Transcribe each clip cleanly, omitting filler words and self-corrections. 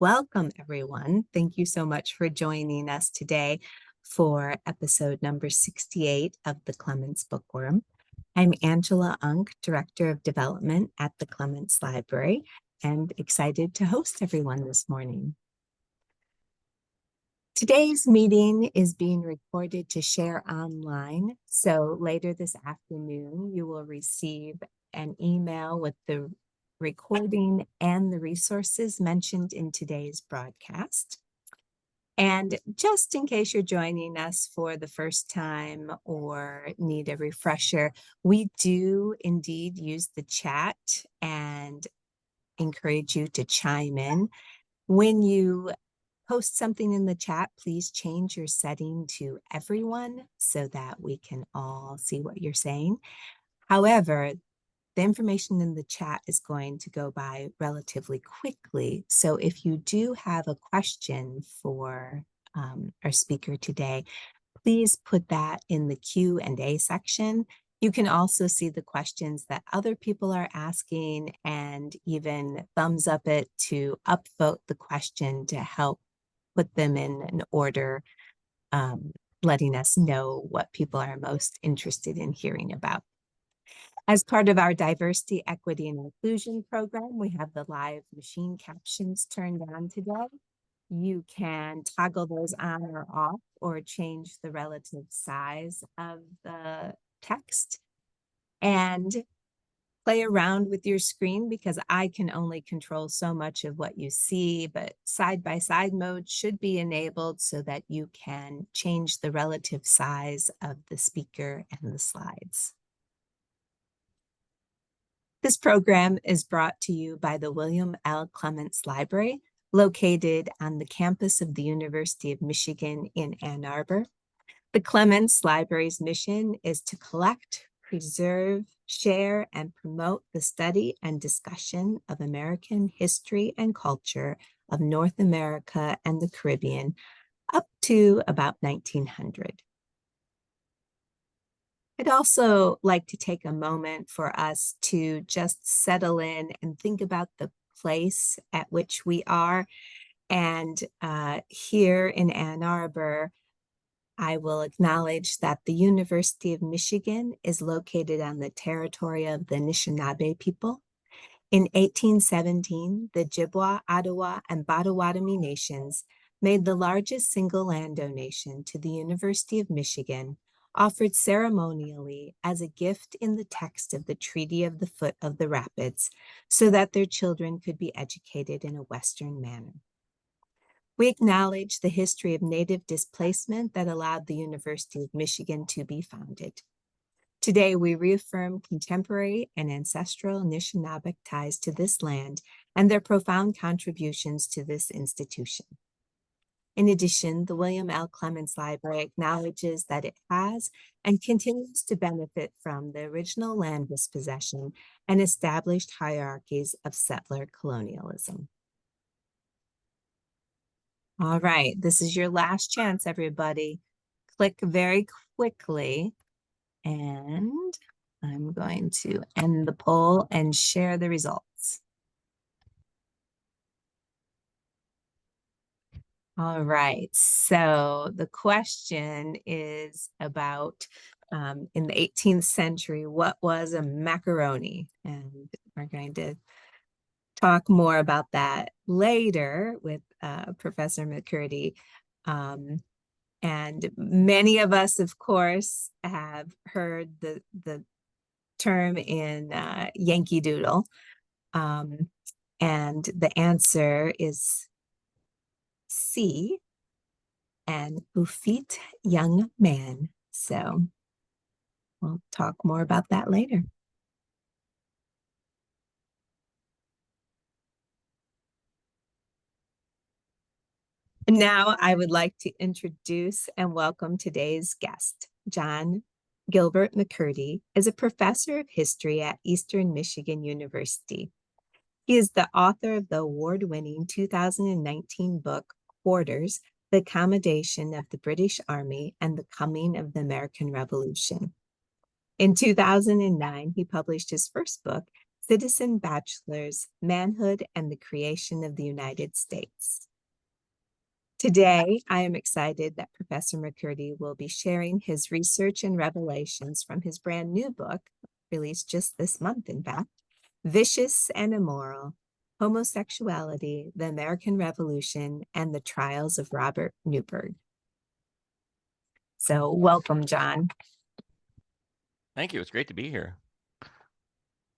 Welcome, everyone. Thank you so much for joining us today for episode number 68 of the Clements Bookworm. I'm Angela Unk, Director of Development at the Clements Library, and excited to host everyone this morning. Today's meeting is being recorded to share online, so later this afternoon, you will receive an email with the recording and the resources mentioned in today's broadcast. And just in case you're joining us for the first time or need a refresher, we do indeed use the chat and encourage you to chime in. When you post something in the chat, please change your setting to everyone so that we can all see what you're saying. However, the information in the chat is going to go by relatively quickly. So if you do have a question for our speaker today, please put that in the Q&A section. You can also see the questions that other people are asking and even thumbs up it to upvote the question to help put them in an order, letting us know what people are most interested in hearing about. As part of our diversity, equity, and inclusion program, we have the live machine captions turned on today. You can toggle those on or off or change the relative size of the text and play around with your screen because I can only control so much of what you see, but side-by-side mode should be enabled so that you can change the relative size of the speaker and the slides. This program is brought to you by the William L. Clements Library, located on the campus of the University of Michigan in Ann Arbor. The Clements Library's mission is to collect, preserve, share, and promote the study and discussion of American history and culture of North America and the Caribbean up to about 1900. I'd also like to take a moment for us to just settle in and think about the place at which we are. And here in Ann Arbor, I will acknowledge that the University of Michigan is located on the territory of the Anishinaabe people. In 1817, the Ojibwa, Ottawa, and Potawatomi nations made the largest single land donation to the University of Michigan, offered ceremonially as a gift in the text of the Treaty of the Foot of the Rapids, so that their children could be educated in a Western manner. We acknowledge the history of Native displacement that allowed the University of Michigan to be founded. Today, we reaffirm contemporary and ancestral Anishinaabe ties to this land and their profound contributions to this institution. In addition, the William L. Clements Library acknowledges that it has and continues to benefit from the original land dispossession and established hierarchies of settler colonialism. All right, this is your last chance, everybody. Click very quickly, and I'm going to end the poll and share the results. All right, so the question is about, in the 18th century, what was a macaroni? And we're going to talk more about that later with Professor McCurdy. And many of us, of course, have heard the term in Yankee Doodle. And the answer is C, an effete young man. So we'll talk more about that later. Now I would like to introduce and welcome today's guest. John Gilbert McCurdy is a professor of history at Eastern Michigan University. He is the author of the award-winning 2019 book, Quarters, The Accommodation of the British Army and the Coming of the American Revolution. In 2009, he published his first book, Citizen Bachelors, Manhood and the Creation of the United States. Today, I am excited that Professor McCurdy will be sharing his research and revelations from his brand new book, released just this month, in fact, Vicious and Immoral, Homosexuality, the American Revolution, and the Trials of Robert Newburgh. So welcome, John. Thank you. It's great to be here.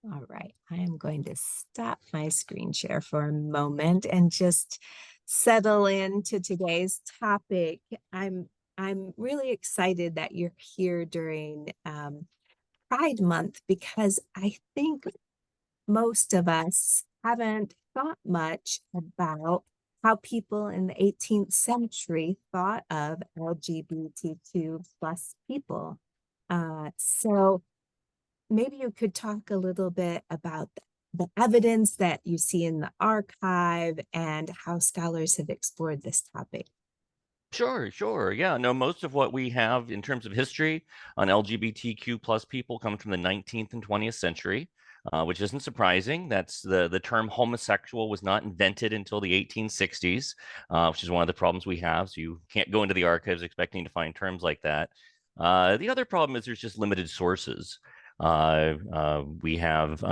All right, I am going to stop my screen share for a moment and just settle into today's topic. I'm really excited that you're here during Pride Month, because I think most of us haven't thought much about how people in the 18th century thought of LGBTQ plus people. So maybe you could talk a little bit about the evidence that you see in the archive and how scholars have explored this topic. Sure. Yeah, no, most of what we have in terms of history on LGBTQ plus people comes from the 19th and 20th century, which isn't surprising. That's the term homosexual was not invented until the 1860s, which is one of the problems we have. So you can't go into the archives expecting to find terms like that. The other problem is there's just limited sources. We have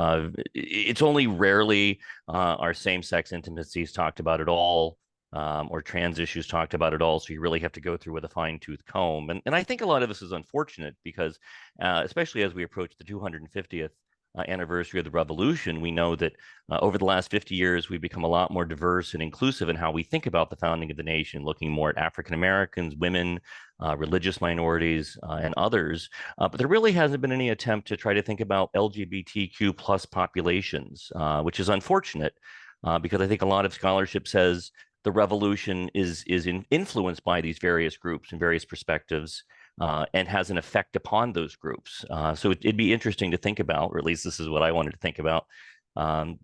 it's only rarely are same-sex intimacies talked about at all, or trans issues talked about at all. So you really have to go through with a fine-tooth comb. And I think a lot of this is unfortunate because, especially as we approach the 250th anniversary of the revolution, we know that over the last 50 years, we've become a lot more diverse and inclusive in how we think about the founding of the nation, looking more at African Americans, women, religious minorities, and others. But there really hasn't been any attempt to try to think about LGBTQ plus populations, which is unfortunate because I think a lot of scholarship says the revolution is influenced by these various groups and various perspectives, and has an effect upon those groups. So it'd be interesting to think about, or at least this is what I wanted to think about. Can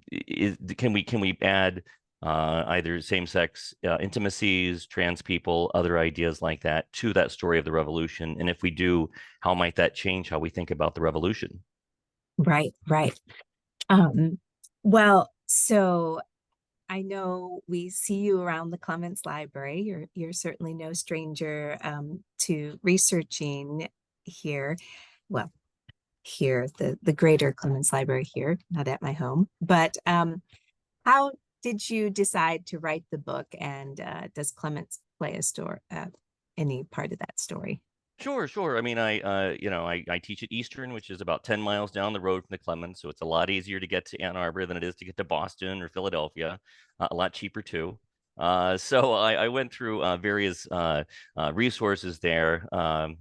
we add either same-sex intimacies, trans people, other ideas like that to that story of the revolution? And if we do, how might that change how we think about the revolution? Right. Well, so I know we see you around the Clements Library. You're certainly no stranger to researching here. Well, here, the greater Clements Library here, not at my home. But how did you decide to write the book, and does Clements play any part of that story? Sure. I mean, I teach at Eastern, which is about 10 miles down the road from the Clements, so it's a lot easier to get to Ann Arbor than it is to get to Boston or Philadelphia. A lot cheaper too. So I went through various resources there.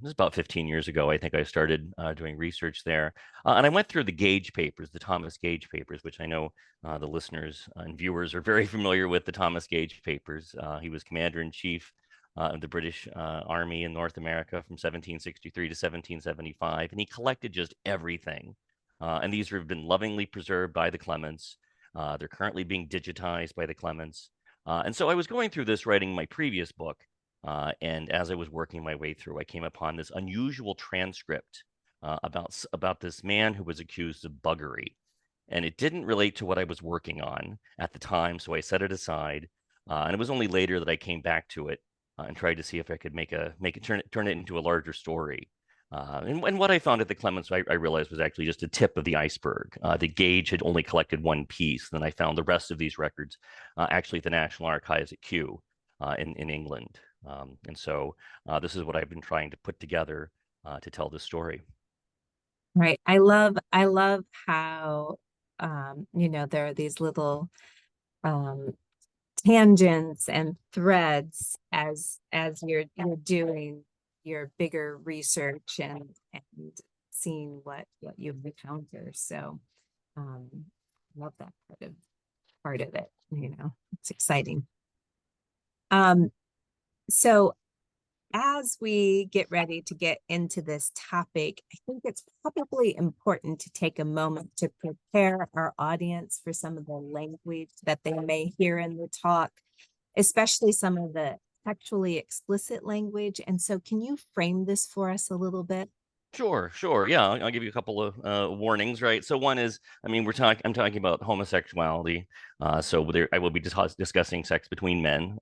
This is about 15 years ago. I think I started doing research there, and I went through the Gage papers, the Thomas Gage papers, which I know the listeners and viewers are very familiar with. The Thomas Gage papers. He was commander in chief of the British Army in North America from 1763 to 1775, and he collected just everything. And these have been lovingly preserved by the Clements. They're currently being digitized by the Clements. And so I was going through this writing my previous book, and as I was working my way through, I came upon this unusual transcript about this man who was accused of buggery. And it didn't relate to what I was working on at the time, so I set it aside. And it was only later that I came back to it and tried to see if I could turn it into a larger story. And what I found at the Clements, I realized was actually just a tip of the iceberg. The Gage had only collected one piece. Then I found the rest of these records actually at the National Archives at Kew in England. And so this is what I've been trying to put together to tell this story. Right. I love how there are these little tangents and threads as you're doing your bigger research and seeing what you encounter. So love that part of it. It's exciting. So as we get ready to get into this topic, I think it's probably important to take a moment to prepare our audience for some of the language that they may hear in the talk, especially some of the sexually explicit language. And so can you frame this for us a little bit? Sure, sure. Yeah, I'll give you a couple of warnings, right? So one is, I mean, I'm talking about homosexuality. So I will be discussing sex between men.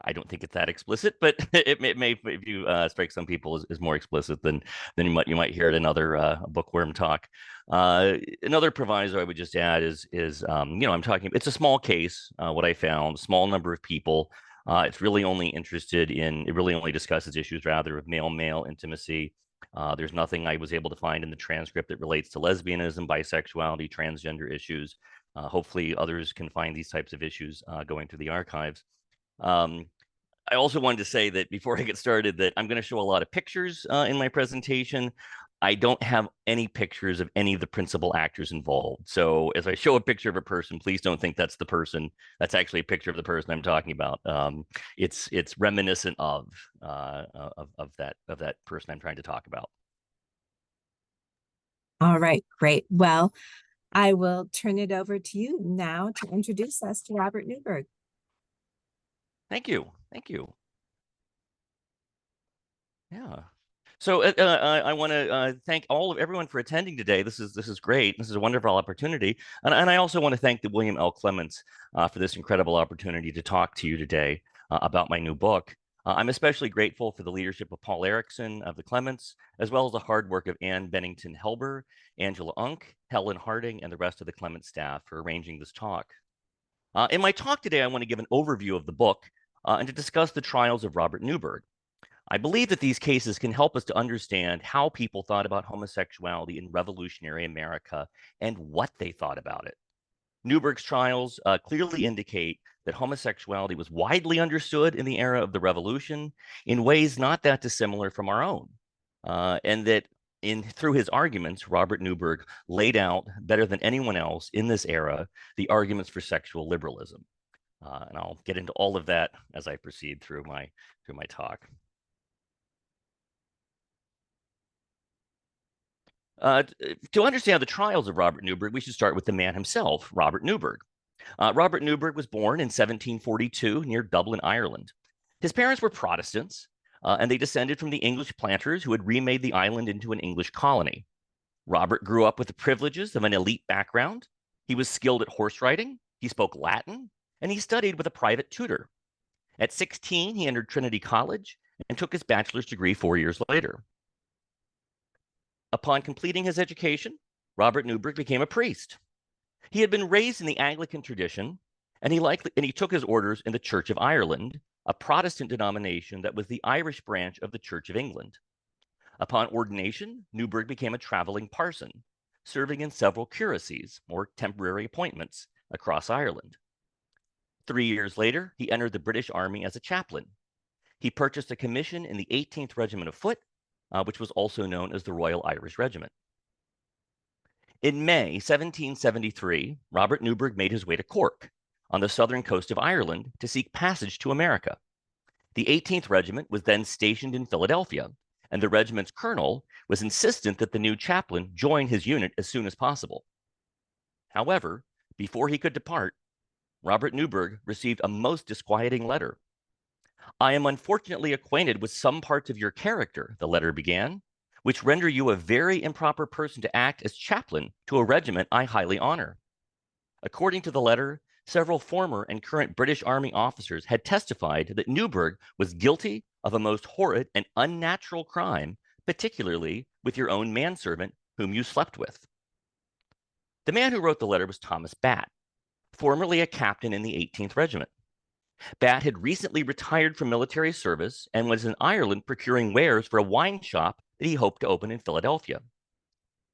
I don't think it's that explicit, but it may, if you strike some people as more explicit than you might hear at another bookworm talk. Another proviso I would just add is I'm talking. It's a small case. What I found, small number of people. It's really only interested in. It really only discusses issues rather of male-male intimacy. There's nothing I was able to find in the transcript that relates to lesbianism, bisexuality, transgender issues. Hopefully, others can find these types of issues going through the archives. Um, I also wanted to say that before I get started, that I'm going to show a lot of pictures in my presentation. I don't have any pictures of any of the principal actors involved. So as I show a picture of a person, please don't think that's the person. That's actually a picture of the person I'm talking about. It's reminiscent of that person I'm trying to talk about. All right, great. Well, I will turn it over to you now to introduce us to Robert Newburgh. Thank you. Thank you. Yeah. So I want to thank everyone for attending today. This is great. This is a wonderful opportunity, and I also want to thank the William L. Clements for this incredible opportunity to talk to you today about my new book. I'm especially grateful for the leadership of Paul Erickson of the Clements, as well as the hard work of Ann Bennington Helber, Angela Unk, Helen Harding, and the rest of the Clements staff for arranging this talk. In my talk today, I want to give an overview of the book and to discuss the trials of Robert Newburgh. I believe that these cases can help us to understand how people thought about homosexuality in revolutionary America and what they thought about it. Newburgh's trials clearly indicate that homosexuality was widely understood in the era of the Revolution in ways not that dissimilar from our own, and that through his arguments, Robert Newburgh laid out better than anyone else in this era the arguments for sexual liberalism. And I'll get into all of that as I proceed through my talk. To understand the trials of Robert Newburgh, we should start with the man himself, Robert Newburgh. Robert Newburgh was born in 1742 near Dublin, Ireland. His parents were Protestants, and they descended from the English planters who had remade the island into an English colony. Robert grew up with the privileges of an elite background. He was skilled at horse riding, he spoke Latin, and he studied with a private tutor. At 16, he entered Trinity College and took his bachelor's degree 4 years later. Upon completing his education, Robert Newburgh became a priest. He had been raised in the Anglican tradition, and he took his orders in the Church of Ireland, a Protestant denomination that was the Irish branch of the Church of England. Upon ordination, Newburgh became a traveling parson, serving in several curacies, or temporary appointments, across Ireland. 3 years later, he entered the British Army as a chaplain. He purchased a commission in the 18th Regiment of Foot, which was also known as the Royal Irish Regiment. In May 1773, Robert Newburgh made his way to Cork, on the southern coast of Ireland, to seek passage to America. The 18th Regiment was then stationed in Philadelphia, and the regiment's colonel was insistent that the new chaplain join his unit as soon as possible. However, before he could depart, Robert Newburgh received a most disquieting letter. "I am unfortunately acquainted with some parts of your character," the letter began, "which render you a very improper person to act as chaplain to a regiment I highly honor." According to the letter, several former and current British Army officers had testified that Newburgh was guilty of a most horrid and unnatural crime, particularly with your own manservant whom you slept with. The man who wrote the letter was Thomas Batt, formerly a captain in the 18th Regiment. Batt had recently retired from military service and was in Ireland procuring wares for a wine shop that he hoped to open in Philadelphia.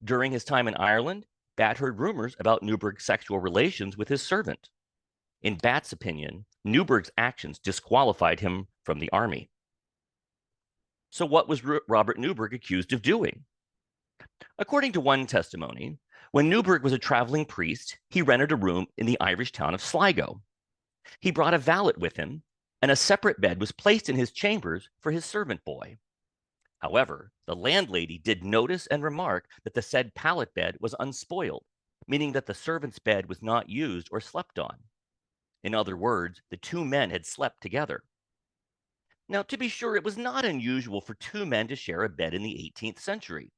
During his time in Ireland, Batt heard rumors about Newburgh's sexual relations with his servant. In Batt's opinion, Newburgh's actions disqualified him from the army. So what was Robert Newburgh accused of doing? According to one testimony, when Newburgh was a traveling priest, he rented a room in the Irish town of Sligo. He brought a valet with him, and a separate bed was placed in his chambers for his servant boy. However, the landlady did notice and remark that the said pallet bed was unspoiled, meaning that the servant's bed was not used or slept on. In other words, the two men had slept together. Now, to be sure, it was not unusual for two men to share a bed in the 18th century,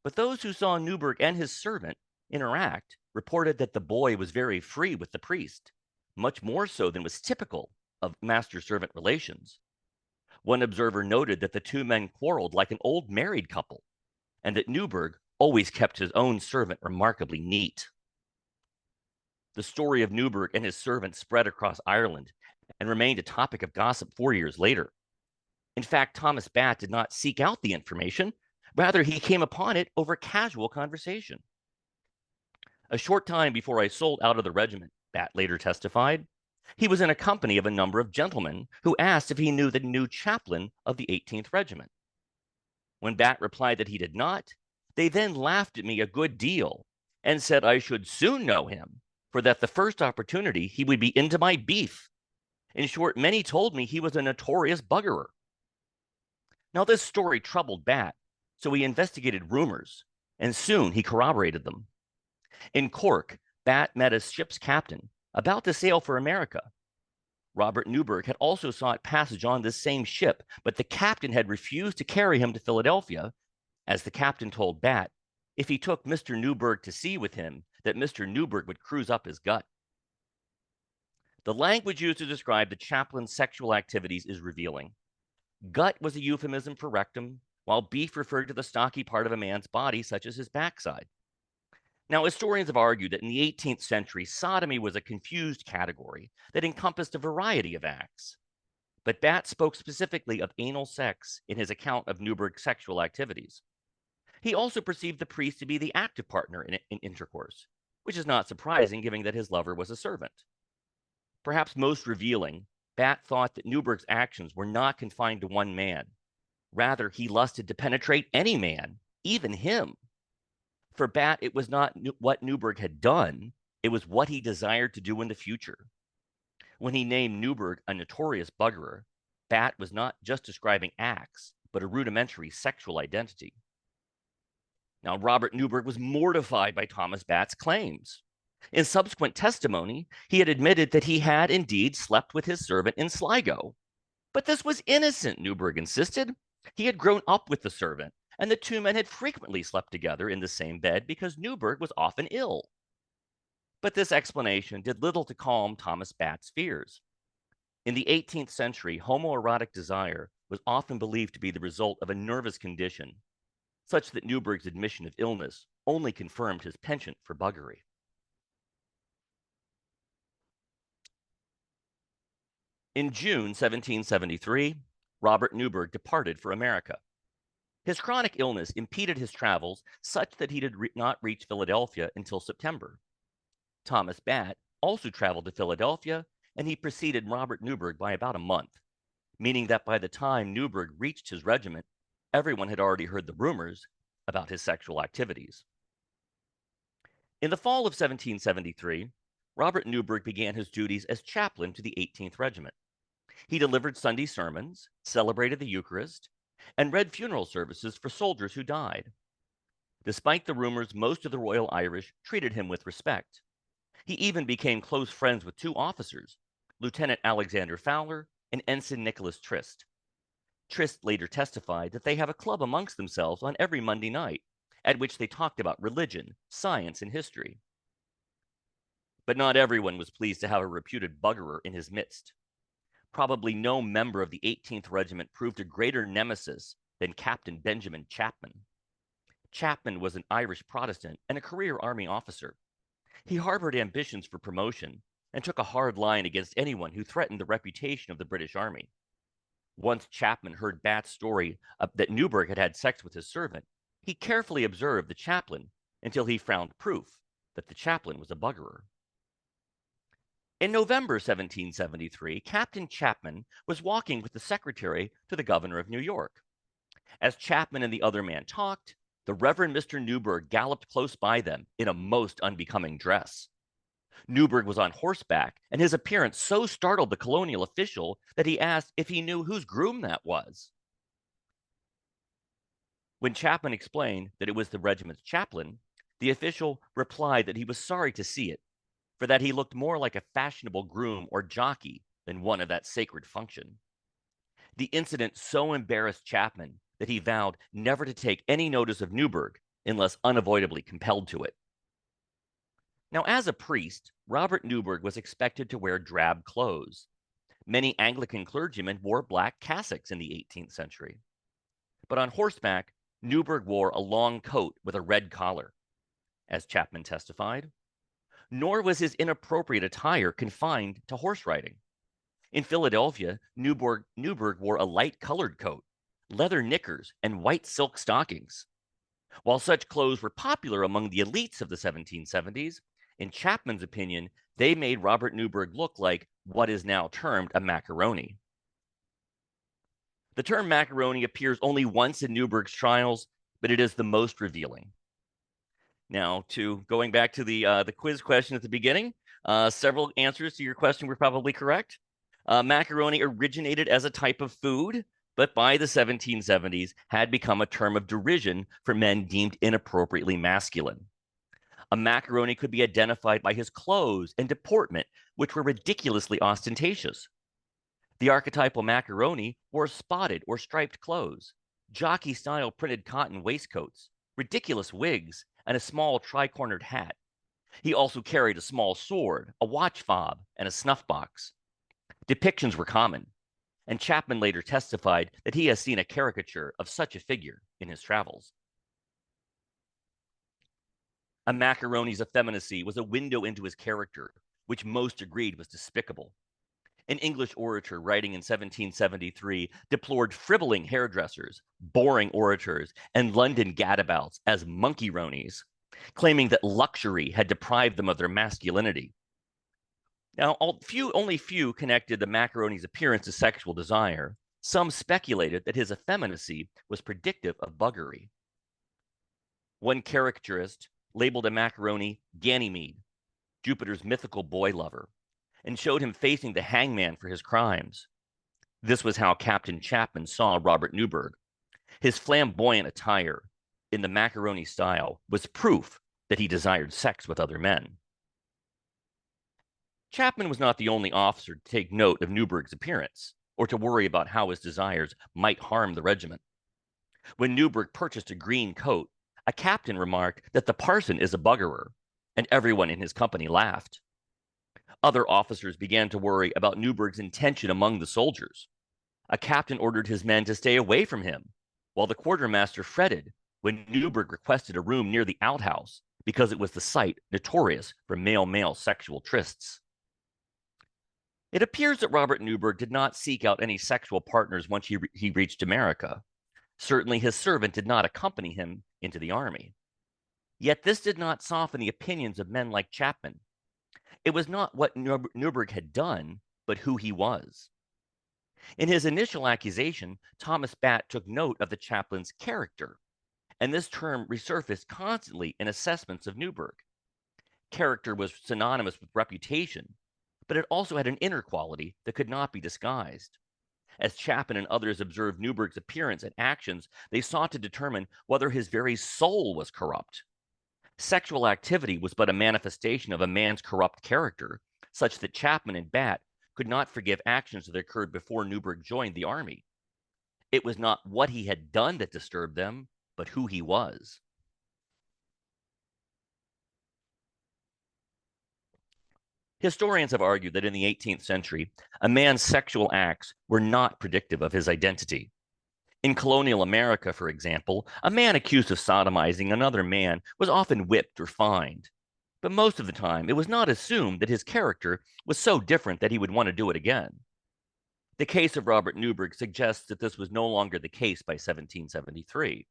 but those who saw Newburgh and his servant interact reported that the boy was very free with the priest, much more so than was typical of master servant relations. One observer noted that the two men quarreled like an old married couple, and that Newburgh always kept his own servant remarkably neat. The story of Newburgh and his servant spread across Ireland and remained a topic of gossip 4 years later. In fact, Thomas Batt did not seek out the information. Rather, he came upon it over casual conversation. A short time before I sold out of the regiment, Batt later testified, he was in a company of a number of gentlemen who asked if he knew the new chaplain of the 18th Regiment. When Batt replied that he did not, they then laughed at me a good deal and said I should soon know him, for that the first opportunity he would be into my beef. In short, many told me he was a notorious buggerer. Now, this story troubled Batt, so he investigated rumors, and soon he corroborated them. In Cork, Batt met a ship's captain about to sail for America. Robert Newburgh had also sought passage on this same ship, but the captain had refused to carry him to Philadelphia, as the captain told Batt if he took Mr. Newburgh to sea with him, that Mr. Newburgh would cruise up his gut. The language used to describe the chaplain's sexual activities is revealing. Gut was a euphemism for rectum, while beef referred to the stocky part of a man's body, such as his backside. Now, historians have argued that in the 18th century, sodomy was a confused category that encompassed a variety of acts. But Batt spoke specifically of anal sex in his account of Newburgh's sexual activities. He also perceived the priest to be the active partner in intercourse, which is not surprising given that his lover was a servant. Perhaps most revealing, Batt thought that Newburgh's actions were not confined to one man. Rather, he lusted to penetrate any man, even him. For Batt, it was not what Newburgh had done, it was what he desired to do in the future. When he named Newburgh a notorious buggerer, Batt was not just describing acts, but a rudimentary sexual identity. Now, Robert Newburgh was mortified by Thomas Batt's claims. In subsequent testimony, he had admitted that he had indeed slept with his servant in Sligo. But this was innocent, Newburgh insisted. He had grown up with the servant, and the two men had frequently slept together in the same bed because Newburgh was often ill. But this explanation did little to calm Thomas Batt's fears. In the 18th century, homoerotic desire was often believed to be the result of a nervous condition, such that Newburgh's admission of illness only confirmed his penchant for buggery. In June 1773, Robert Newburgh departed for America. His chronic illness impeded his travels such that he did not reach Philadelphia until September. Thomas Batt also traveled to Philadelphia, and he preceded Robert Newburgh by about a month, meaning that by the time Newburgh reached his regiment, everyone had already heard the rumors about his sexual activities. In the fall of 1773, Robert Newburgh began his duties as chaplain to the 18th Regiment. He delivered Sunday sermons, celebrated the Eucharist, and read funeral services for soldiers who died. Despite the rumors, most of the Royal Irish treated him with respect. He even became close friends with two officers, Lieutenant Alexander Fowler and Ensign Nicholas Trist. Trist later testified that they have a club amongst themselves on every Monday night, at which they talked about religion, science, and history. But not everyone was pleased to have a reputed buggerer in his midst. Probably no member of the 18th Regiment proved a greater nemesis than Captain Benjamin Chapman. Chapman was an Irish Protestant and a career Army officer. He harbored ambitions for promotion and took a hard line against anyone who threatened the reputation of the British Army. Once Chapman heard Batt's story that Newburgh had had sex with his servant, he carefully observed the chaplain until he found proof that the chaplain was a buggerer. In November 1773, Captain Chapman was walking with the secretary to the governor of New York. As Chapman and the other man talked, the Reverend Mr. Newburgh galloped close by them in a most unbecoming dress. Newburgh was on horseback, and his appearance so startled the colonial official that he asked if he knew whose groom that was. When Chapman explained that it was the regiment's chaplain, the official replied that he was sorry to see it, for that he looked more like a fashionable groom or jockey than one of that sacred function. The incident so embarrassed Chapman that he vowed never to take any notice of Newburgh unless unavoidably compelled to it. Now, as a priest, Robert Newburgh was expected to wear drab clothes. Many Anglican clergymen wore black cassocks in the 18th century. But on horseback, Newburgh wore a long coat with a red collar, as Chapman testified. Nor was his inappropriate attire confined to horse riding. In Philadelphia, Newburgh wore a light-colored coat, leather knickers, and white silk stockings. While such clothes were popular among the elites of the 1770s, in Chapman's opinion, they made Robert Newburgh look like what is now termed a macaroni. The term macaroni appears only once in Newburgh's trials, but it is the most revealing. Now, going back to the quiz question at the beginning, several answers to your question were probably correct. Macaroni originated as a type of food, but by the 1770s had become a term of derision for men deemed inappropriately masculine. A macaroni could be identified by his clothes and deportment, which were ridiculously ostentatious. The archetypal macaroni wore spotted or striped clothes, jockey-style printed cotton waistcoats, ridiculous wigs, and a small tri-cornered hat. He also carried a small sword, a watch fob, and a snuff box. Depictions were common, and Chapman later testified that he has seen a caricature of such a figure in his travels. A macaroni's effeminacy was a window into his character, which most agreed was despicable. An English orator writing in 1773 deplored frivoling hairdressers, boring orators, and London gadabouts as monkey-ronies, claiming that luxury had deprived them of their masculinity. Now, only few connected the macaroni's appearance to sexual desire. Some speculated that his effeminacy was predictive of buggery. One caricaturist labeled a macaroni Ganymede, Jupiter's mythical boy lover, and showed him facing the hangman for his crimes. This was how Captain Chapman saw Robert Newburgh. His flamboyant attire in the macaroni style was proof that he desired sex with other men. Chapman was not the only officer to take note of Newburgh's appearance or to worry about how his desires might harm the regiment. When Newburgh purchased a green coat, a captain remarked that the parson is a buggerer, and everyone in his company laughed. Other officers began to worry about Newburgh's intention among the soldiers. A captain ordered his men to stay away from him, while the quartermaster fretted when Newburgh requested a room near the outhouse because it was the site notorious for male-male sexual trysts. It appears that Robert Newburgh did not seek out any sexual partners once he reached America. Certainly his servant did not accompany him into the army. Yet this did not soften the opinions of men like Chapman. It was not what Newburgh had done, but who he was. In his initial accusation, Thomas Batt took note of the chaplain's character, and this term resurfaced constantly in assessments of Newburgh. Character was synonymous with reputation, but it also had an inner quality that could not be disguised. As Chapman and others observed Newburgh's appearance and actions, they sought to determine whether his very soul was corrupt. Sexual activity was but a manifestation of a man's corrupt character, such that Chapman and Batt could not forgive actions that occurred before Newburgh joined the army. It was not what he had done that disturbed them, but who he was. Historians have argued that in the 18th century, a man's sexual acts were not predictive of his identity. In colonial America, for example, a man accused of sodomizing another man was often whipped or fined. But most of the time, it was not assumed that his character was so different that he would want to do it again. The case of Robert Newburgh suggests that this was no longer the case by 1773.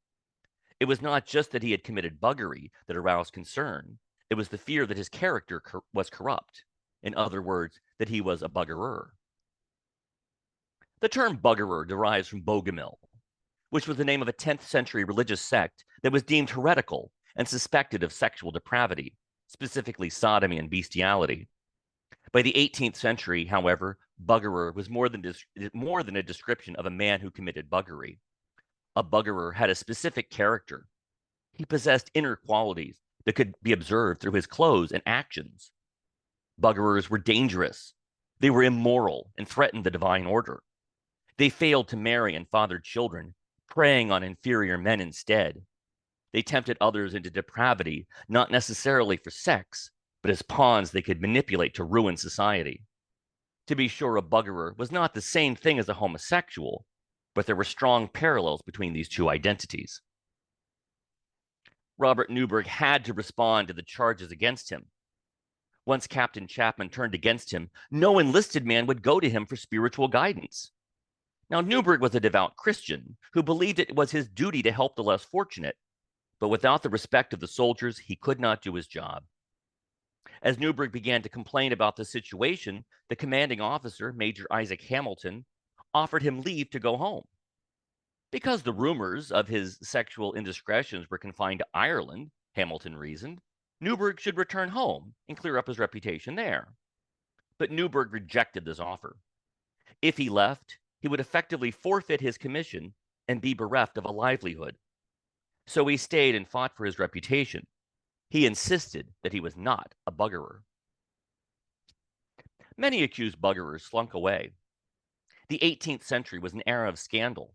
It was not just that he had committed buggery that aroused concern. It was the fear that his character was corrupt. In other words, that he was a buggerer. The term buggerer derives from Bogomil, which was the name of a 10th century religious sect that was deemed heretical and suspected of sexual depravity, specifically sodomy and bestiality. By the 18th century, however, buggerer was more than a description of a man who committed buggery. A buggerer had a specific character. He possessed inner qualities that could be observed through his clothes and actions. Buggerers were dangerous. They were immoral and threatened the divine order. They failed to marry and father children, preying on inferior men instead. They tempted others into depravity, not necessarily for sex, but as pawns they could manipulate to ruin society. To be sure, a buggerer was not the same thing as a homosexual, but there were strong parallels between these two identities. Robert Newburgh had to respond to the charges against him. Once Captain Chapman turned against him, no enlisted man would go to him for spiritual guidance. Now, Newburgh was a devout Christian who believed it was his duty to help the less fortunate, but without the respect of the soldiers, he could not do his job. As Newburgh began to complain about the situation, the commanding officer, Major Isaac Hamilton, offered him leave to go home. Because the rumors of his sexual indiscretions were confined to Ireland, Hamilton reasoned, Newburgh should return home and clear up his reputation there. But Newburgh rejected this offer. If he left, he would effectively forfeit his commission and be bereft of a livelihood. So he stayed and fought for his reputation. He insisted that he was not a buggerer. Many accused buggerers slunk away. The 18th century was an era of scandal,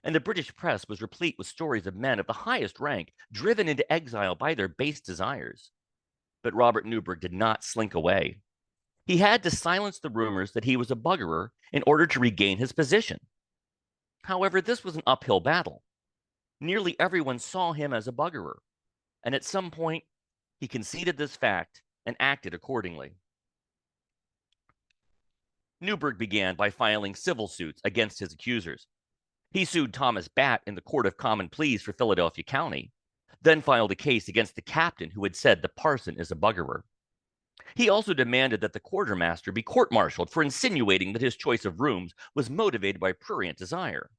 and the British press was replete with stories of men of the highest rank driven into exile by their base desires. But Robert Newburgh did not slink away. He had to silence the rumors that he was a buggerer in order to regain his position. However, this was an uphill battle. Nearly everyone saw him as a buggerer, and at some point, he conceded this fact and acted accordingly. Newburgh began by filing civil suits against his accusers. He sued Thomas Batt in the Court of Common Pleas for Philadelphia County, then filed a case against the captain who had said the parson is a buggerer. He also demanded that the quartermaster be court-martialed for insinuating that his choice of rooms was motivated by prurient desire.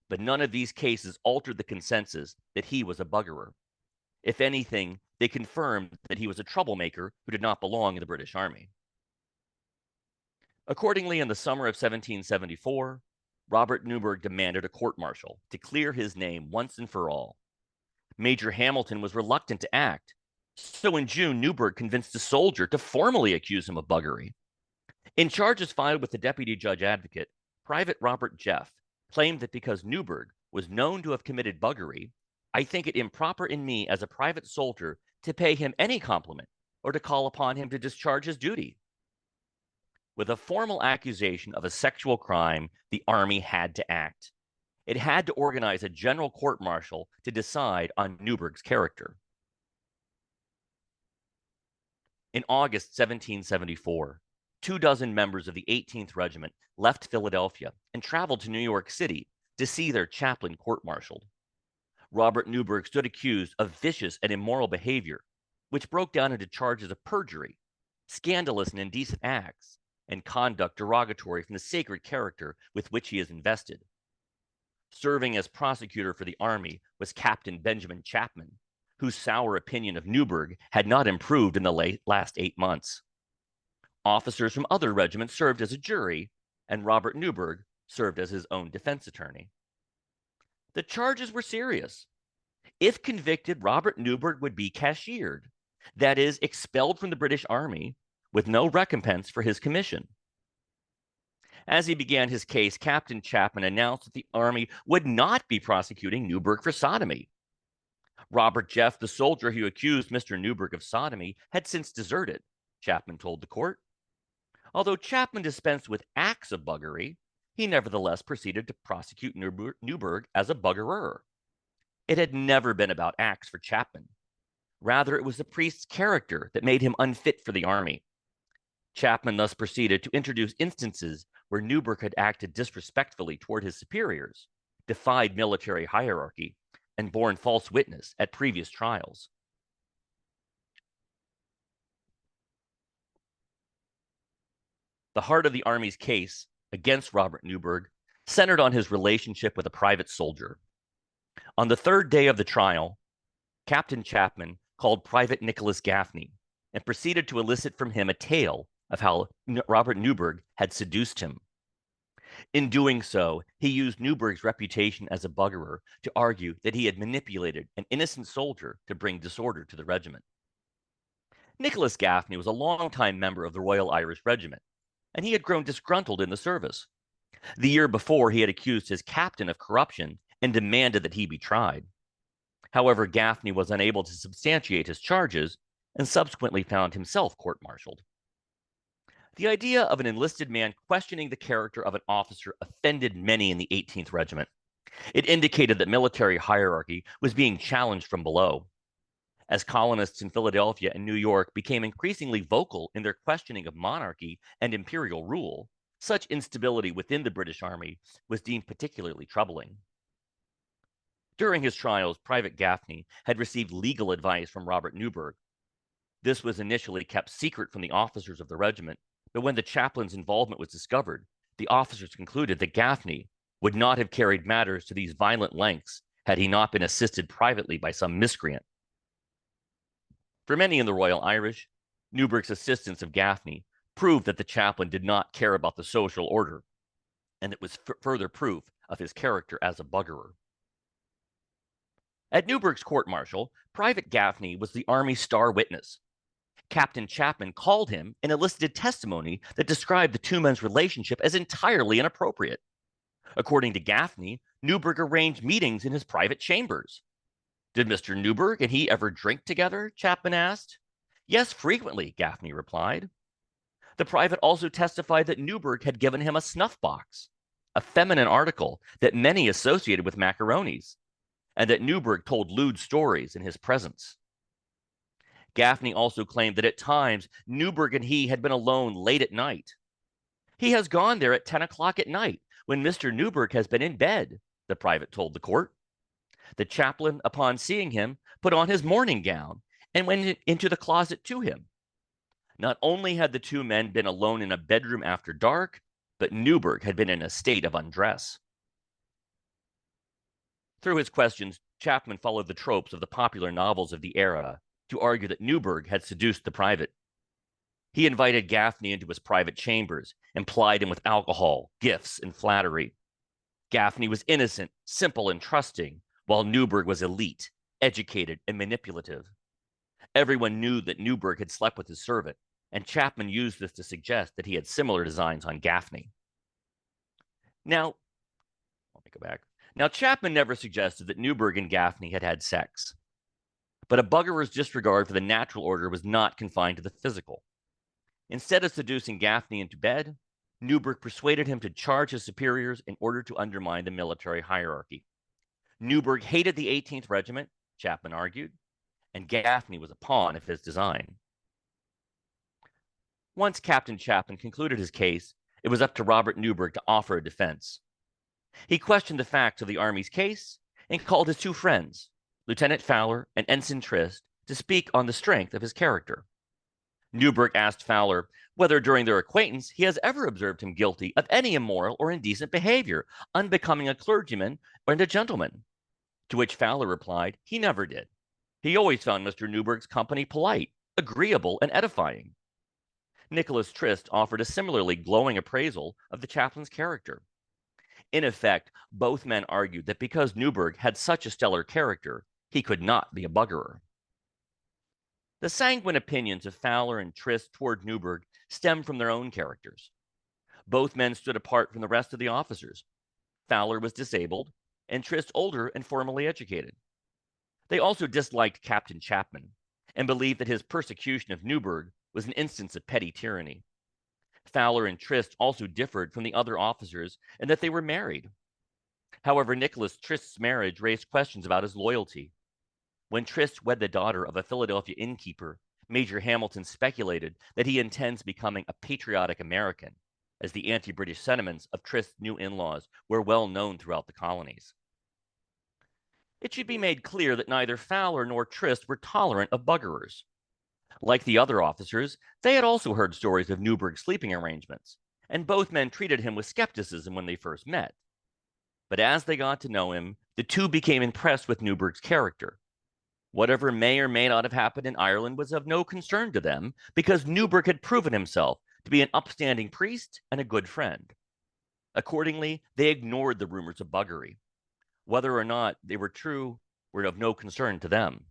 But none of these cases altered the consensus that he was a buggerer. If anything, they confirmed that he was a troublemaker who did not belong in the British Army. Accordingly, in the summer of 1774, Robert Newburgh demanded a court-martial to clear his name once and for all. Major Hamilton was reluctant to act, so in June, Newburgh convinced a soldier to formally accuse him of buggery. In charges filed with the deputy judge advocate, Private Robert Jeff claimed that because Newburgh was known to have committed buggery, I think it improper in me as a private soldier to pay him any compliment or to call upon him to discharge his duty. With a formal accusation of a sexual crime, the Army had to act. It had to organize a general court-martial to decide on Newburgh's character. In August 1774, 24 members of the 18th Regiment left Philadelphia and traveled to New York City to see their chaplain court-martialed. Robert Newburgh stood accused of vicious and immoral behavior, which broke down into charges of perjury, scandalous and indecent acts, and conduct derogatory from the sacred character with which he is invested. Serving as prosecutor for the Army was Captain Benjamin Chapman, whose sour opinion of Newburgh had not improved in the last 8 months. Officers from other regiments served as a jury, and Robert Newburgh served as his own defense attorney. The charges were serious. If convicted, Robert Newburgh would be cashiered, that is, expelled from the British Army with no recompense for his commission. As he began his case, Captain Chapman announced that the Army would not be prosecuting Newburgh for sodomy. Robert Jeff, the soldier who accused Mr. Newburgh of sodomy, had since deserted, Chapman told the court. Although Chapman dispensed with acts of buggery, he nevertheless proceeded to prosecute Newburgh as a buggerer. It had never been about acts for Chapman. Rather, it was the priest's character that made him unfit for the Army. Chapman thus proceeded to introduce instances where Newburgh had acted disrespectfully toward his superiors, defied military hierarchy, and borne false witness at previous trials. The heart of the Army's case against Robert Newburgh centered on his relationship with a private soldier. On the third day of the trial, Captain Chapman called Private Nicholas Gaffney and proceeded to elicit from him a tale of how Robert Newburgh had seduced him. In doing so, he used Newburgh's reputation as a buggerer to argue that he had manipulated an innocent soldier to bring disorder to the regiment. Nicholas Gaffney was a longtime member of the Royal Irish Regiment, and he had grown disgruntled in the service. The year before, he had accused his captain of corruption and demanded that he be tried. However, Gaffney was unable to substantiate his charges and subsequently found himself court-martialed. The idea of an enlisted man questioning the character of an officer offended many in the 18th Regiment. It indicated that military hierarchy was being challenged from below. As colonists in Philadelphia and New York became increasingly vocal in their questioning of monarchy and imperial rule, such instability within the British Army was deemed particularly troubling. During his trials, Private Gaffney had received legal advice from Robert Newburgh. This was initially kept secret from the officers of the regiment, but when the chaplain's involvement was discovered, the officers concluded that Gaffney would not have carried matters to these violent lengths had he not been assisted privately by some miscreant. For many in the Royal Irish, Newburgh's assistance of Gaffney proved that the chaplain did not care about the social order, and it was further proof of his character as a buggerer. At Newburgh's court-martial, Private Gaffney was the Army's star witness. Captain Chapman called him and elicited testimony that described the two men's relationship as entirely inappropriate. According to Gaffney, Newburgh arranged meetings in his private chambers. Did Mr. Newburgh and he ever drink together? Chapman asked. Yes, frequently, Gaffney replied. The private also testified that Newburgh had given him a snuff box, a feminine article that many associated with macaronis, and that Newburgh told lewd stories in his presence. Gaffney also claimed that at times Newburgh and he had been alone late at night. He has gone there at 10 o'clock at night when Mr. Newburgh has been in bed, the private told the court. The chaplain, upon seeing him, put on his morning gown and went into the closet to him. Not only had the two men been alone in a bedroom after dark, but Newburgh had been in a state of undress. Through his questions, Chapman followed the tropes of the popular novels of the era to argue that Newburgh had seduced the private. He invited Gaffney into his private chambers and plied him with alcohol, gifts, and flattery. Gaffney was innocent, simple, and trusting, while Newburgh was elite, educated, and manipulative. Everyone knew that Newburgh had slept with his servant, and Chapman used this to suggest that he had similar designs on Gaffney. Now, let me go back. Now, Chapman never suggested that Newburgh and Gaffney had had sex. But a buggerer's disregard for the natural order was not confined to the physical. Instead of seducing Gaffney into bed, Newburgh persuaded him to charge his superiors in order to undermine the military hierarchy. Newburgh hated the 18th Regiment, Chapman argued, and Gaffney was a pawn of his design. Once Captain Chapman concluded his case, it was up to Robert Newburgh to offer a defense. He questioned the facts of the Army's case and called his two friends, Lieutenant Fowler and Ensign Trist, to speak on the strength of his character. Newburgh asked Fowler whether during their acquaintance he has ever observed him guilty of any immoral or indecent behavior unbecoming a clergyman and a gentleman, to which Fowler replied he never did. He always found Mr. Newburgh's company polite, agreeable, and edifying. Nicholas Trist offered a similarly glowing appraisal of the chaplain's character. In effect, both men argued that because Newburgh had such a stellar character, he could not be a buggerer. The sanguine opinions of Fowler and Trist toward Newburgh stemmed from their own characters. Both men stood apart from the rest of the officers. Fowler was disabled, and Trist older and formally educated. They also disliked Captain Chapman and believed that his persecution of Newburgh was an instance of petty tyranny. Fowler and Trist also differed from the other officers in that they were married. However, Nicholas Trist's marriage raised questions about his loyalty. When Trist wed the daughter of a Philadelphia innkeeper, Major Hamilton speculated that he intends becoming a patriotic American, as the anti-British sentiments of Trist's new in-laws were well known throughout the colonies. It should be made clear that neither Fowler nor Trist were tolerant of buggerers. Like the other officers, they had also heard stories of Newburgh's sleeping arrangements, and both men treated him with skepticism when they first met. But as they got to know him, the two became impressed with Newburgh's character. Whatever may or may not have happened in Ireland was of no concern to them because Newburgh had proven himself to be an upstanding priest and a good friend. Accordingly, they ignored the rumors of buggery. Whether or not they were true were of no concern to them.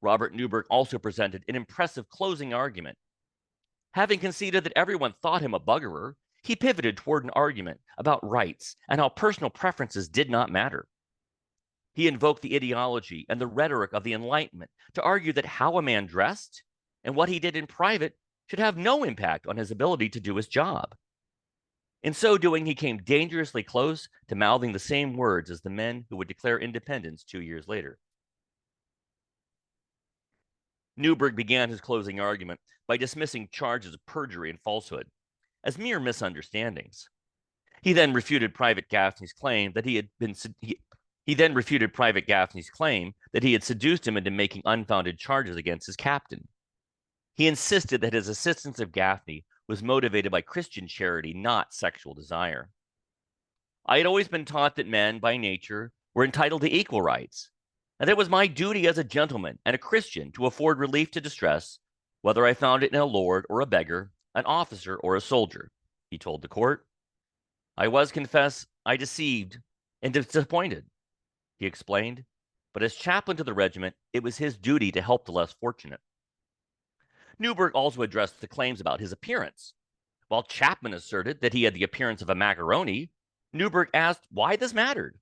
Robert Newburgh also presented an impressive closing argument. Having conceded that everyone thought him a buggerer, He pivoted toward an argument about rights and how personal preferences did not matter. He invoked the ideology and the rhetoric of the Enlightenment to argue that how a man dressed and what he did in private should have no impact on his ability to do his job. In so doing, he came dangerously close to mouthing the same words as the men who would declare independence 2 years later. Newburgh began his closing argument by dismissing charges of perjury and falsehood as mere misunderstandings. He then refuted Private Gaffney's claim that he had seduced him into making unfounded charges against his captain. He insisted that his assistance of Gaffney was motivated by Christian charity, not sexual desire. I had always been taught that men, by nature, were entitled to equal rights, and it was my duty as a gentleman and a Christian to afford relief to distress, whether I found it in a lord or a beggar, an officer or a soldier, he told the court. I confess, I deceived and disappointed, he explained, but as chaplain to the regiment, it was his duty to help the less fortunate. Newburgh also addressed the claims about his appearance. While Chapman asserted that he had the appearance of a macaroni, Newburgh asked why this mattered.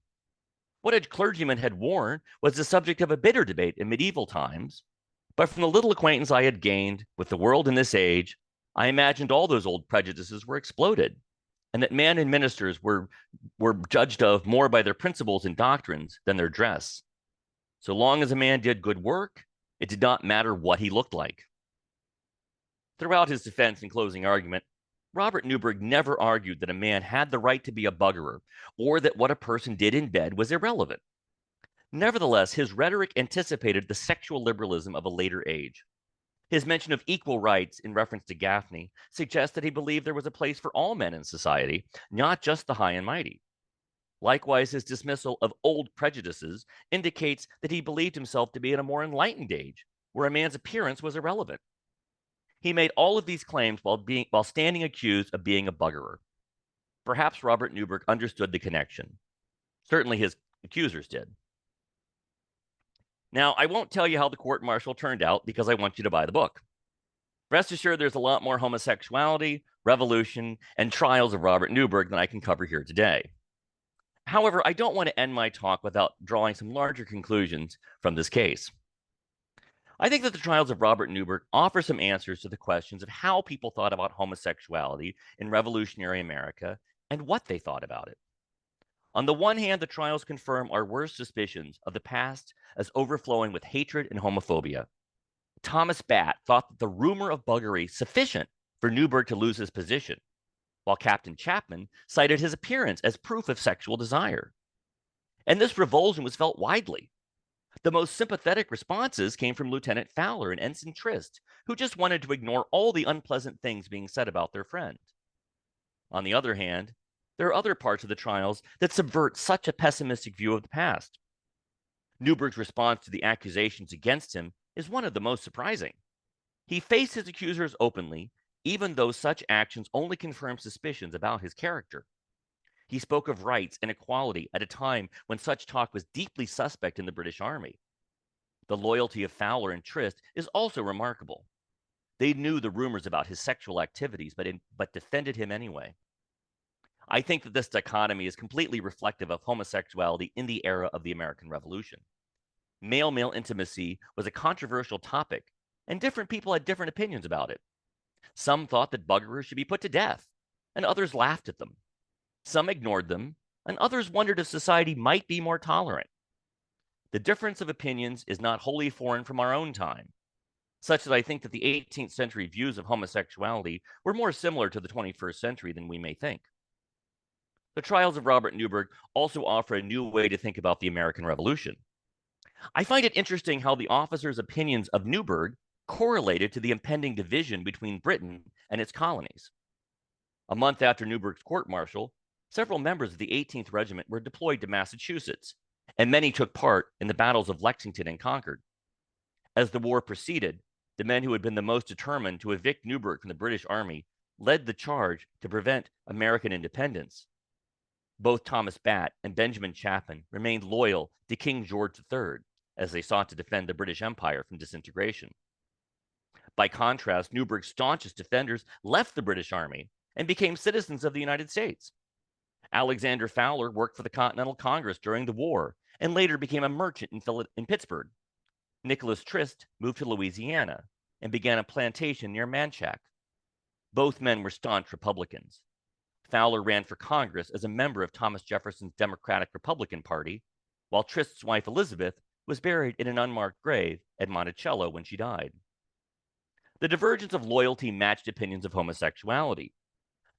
What a clergyman had worn was the subject of a bitter debate in medieval times, but from the little acquaintance I had gained with the world in this age, I imagined all those old prejudices were exploded, and that men and ministers were judged of more by their principles and doctrines than their dress. So long as a man did good work, it did not matter what he looked like. Throughout his defense and closing argument, Robert Newburgh never argued that a man had the right to be a buggerer or that what a person did in bed was irrelevant. Nevertheless, his rhetoric anticipated the sexual liberalism of a later age. His mention of equal rights in reference to Gaffney suggests that he believed there was a place for all men in society, not just the high and mighty. Likewise, his dismissal of old prejudices indicates that he believed himself to be in a more enlightened age, where a man's appearance was irrelevant. He made all of these claims while standing accused of being a buggerer. Perhaps Robert Newburgh understood the connection. Certainly his accusers did. Now, I won't tell you how the court-martial turned out because I want you to buy the book. Rest assured, there's a lot more homosexuality, revolution, and trials of Robert Newburgh than I can cover here today. However, I don't want to end my talk without drawing some larger conclusions from this case. I think that the trials of Robert Newburgh offer some answers to the questions of how people thought about homosexuality in revolutionary America and what they thought about it. On the one hand, the trials confirm our worst suspicions of the past as overflowing with hatred and homophobia. Thomas Batt thought that the rumor of buggery sufficient for Newburgh to lose his position, while Captain Chapman cited his appearance as proof of sexual desire. And this revulsion was felt widely. The most sympathetic responses came from Lieutenant Fowler and Ensign Trist, who just wanted to ignore all the unpleasant things being said about their friend. On the other hand, there are other parts of the trials that subvert such a pessimistic view of the past. Newburgh's response to the accusations against him is one of the most surprising. He faced his accusers openly, even though such actions only confirmed suspicions about his character. He spoke of rights and equality at a time when such talk was deeply suspect in the British Army. The loyalty of Fowler and Trist is also remarkable. They knew the rumors about his sexual activities, but defended him anyway. I think that this dichotomy is completely reflective of homosexuality in the era of the American Revolution. Male-male intimacy was a controversial topic, and different people had different opinions about it. Some thought that buggerers should be put to death, and others laughed at them. Some ignored them, and others wondered if society might be more tolerant. The difference of opinions is not wholly foreign from our own time, such that I think that the 18th century views of homosexuality were more similar to the 21st century than we may think. The trials of Robert Newburgh also offer a new way to think about the American Revolution. I find it interesting how the officers' opinions of Newburgh correlated to the impending division between Britain and its colonies. A month after Newburgh's court-martial, several members of the 18th Regiment were deployed to Massachusetts, and many took part in the battles of Lexington and Concord. As the war proceeded, the men who had been the most determined to evict Newburgh from the British Army led the charge to prevent American independence. Both Thomas Batt and Benjamin Chapman remained loyal to King George III as they sought to defend the British Empire from disintegration. By contrast, Newburgh's staunchest defenders left the British Army and became citizens of the United States. Alexander Fowler worked for the Continental Congress during the war and later became a merchant in Pittsburgh. Nicholas Trist moved to Louisiana and began a plantation near Manchac. Both men were staunch Republicans. Fowler ran for Congress as a member of Thomas Jefferson's Democratic Republican Party, while Trist's wife Elizabeth was buried in an unmarked grave at Monticello when she died. The divergence of loyalty matched opinions of homosexuality.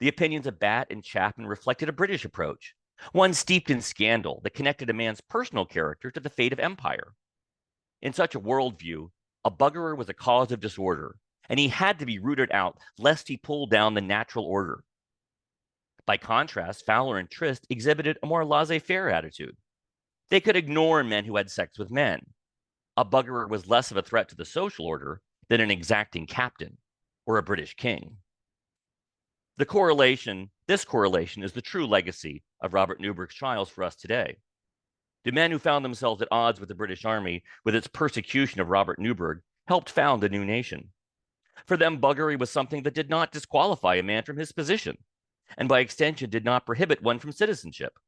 The opinions of Batt and Chapman reflected a British approach, one steeped in scandal that connected a man's personal character to the fate of empire. In such a worldview, a buggerer was a cause of disorder, and he had to be rooted out lest he pull down the natural order. By contrast, Fowler and Trist exhibited a more laissez-faire attitude. They could ignore men who had sex with men. A buggerer was less of a threat to the social order than an exacting captain or a British king. This correlation is the true legacy of Robert Newburgh's trials for us today. The men who found themselves at odds with the British Army with its persecution of Robert Newburgh helped found a new nation. For them, buggery was something that did not disqualify a man from his position, and by extension did not prohibit one from citizenship.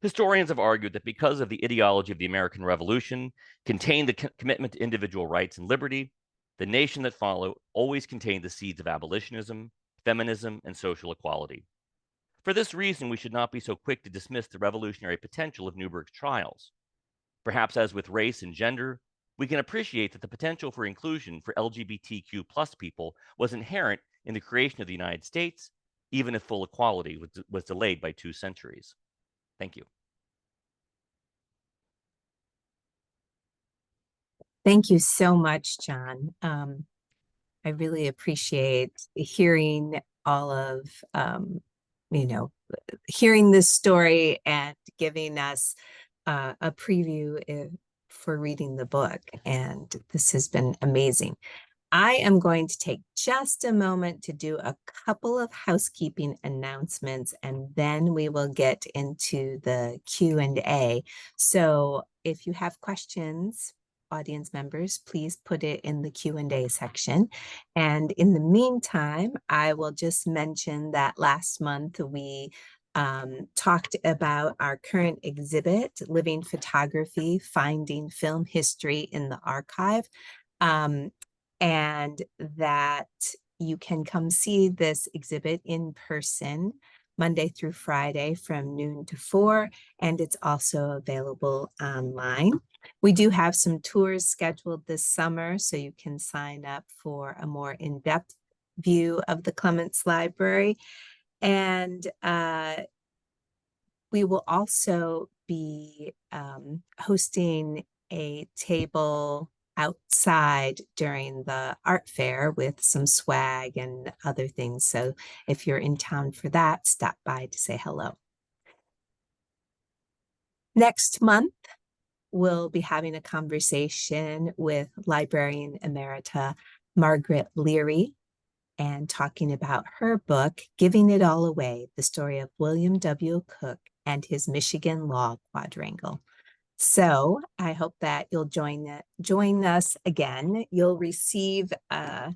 Historians have argued that because of the ideology of the American Revolution contained the commitment to individual rights and liberty, the nation that followed always contained the seeds of abolitionism, feminism, and social equality. For this reason, we should not be so quick to dismiss the revolutionary potential of Newburgh's trials. Perhaps as with race and gender, we can appreciate that the potential for inclusion for LGBTQ plus people was inherent in the creation of the United States, even if full equality was delayed by 2 centuries. Thank you. Thank you so much, John. I really appreciate hearing all of, hearing this story and giving us a preview for reading the book. And this has been amazing. I am going to take just a moment to do a couple of housekeeping announcements, and then we will get into the Q&A. So if you have questions, audience members, please put it in the Q&A section. And in the meantime, I will just mention that last month we talked about our current exhibit, Living Photography, Finding Film History in the Archive. And that you can come see this exhibit in person Monday through Friday from noon to 4, and it's also available online. We do have some tours scheduled this summer, so you can sign up for a more in-depth view of the Clements Library. And we will also be hosting a table outside during the art fair with some swag and other things. So if you're in town for that, stop by to say hello. Next month, we'll be having a conversation with librarian emerita Margaret Leary and talking about her book, Giving It All Away, the story of William W. Cook and his Michigan Law Quadrangle. So I hope that you'll join us again. You'll receive a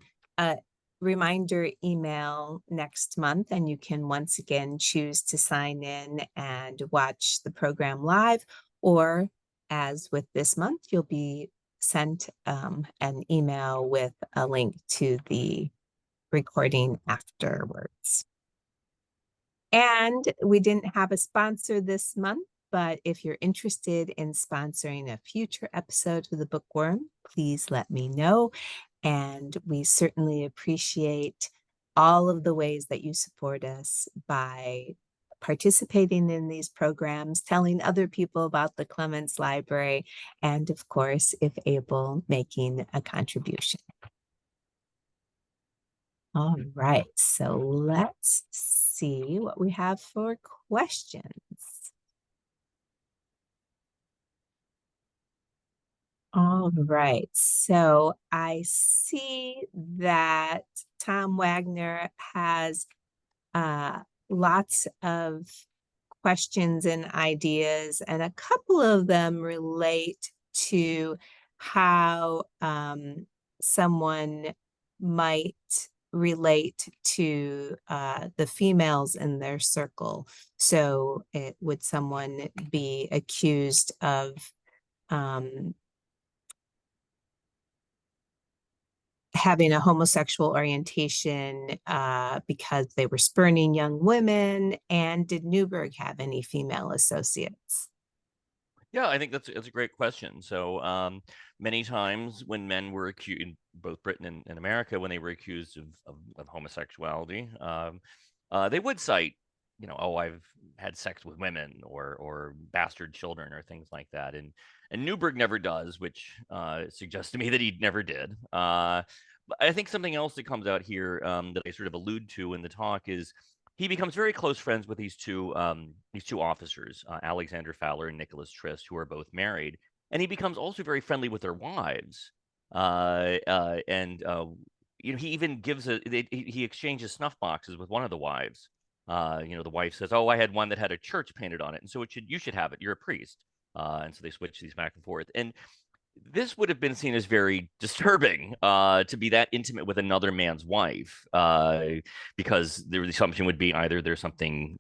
reminder email next month, and you can once again choose to sign in and watch the program live, or as with this month, you'll be sent an email with a link to the recording afterwards. And we didn't have a sponsor this month, but if you're interested in sponsoring a future episode of the Bookworm, please let me know. And we certainly appreciate all of the ways that you support us by participating in these programs, telling other people about the Clements Library, and of course, if able, making a contribution. All right, so let's see what we have for questions. All right, so I see that Tom Wagner has lots of questions and ideas, and a couple of them relate to how someone might relate to the females in their circle. So would someone be accused of having a homosexual orientation because they were spurning young women? And did Newburgh have any female associates? Yeah, I think that's a great question. So many times when men were accused in both Britain and America, when they were accused of homosexuality, they would cite, oh, I've had sex with women or bastard children or things like that. And Newburgh never does, which suggests to me that he never did. But I think something else that comes out here that I sort of allude to in the talk is he becomes very close friends with these two officers, Alexander Fowler and Nicholas Trist, who are both married, and he becomes also very friendly with their wives. And he even he exchanges snuff boxes with one of the wives. The wife says, "Oh, I had one that had a church painted on it, and so you should have it. You're a priest." And so they switch these back and forth. And this would have been seen as very disturbing to be that intimate with another man's wife, because the assumption would be either there's something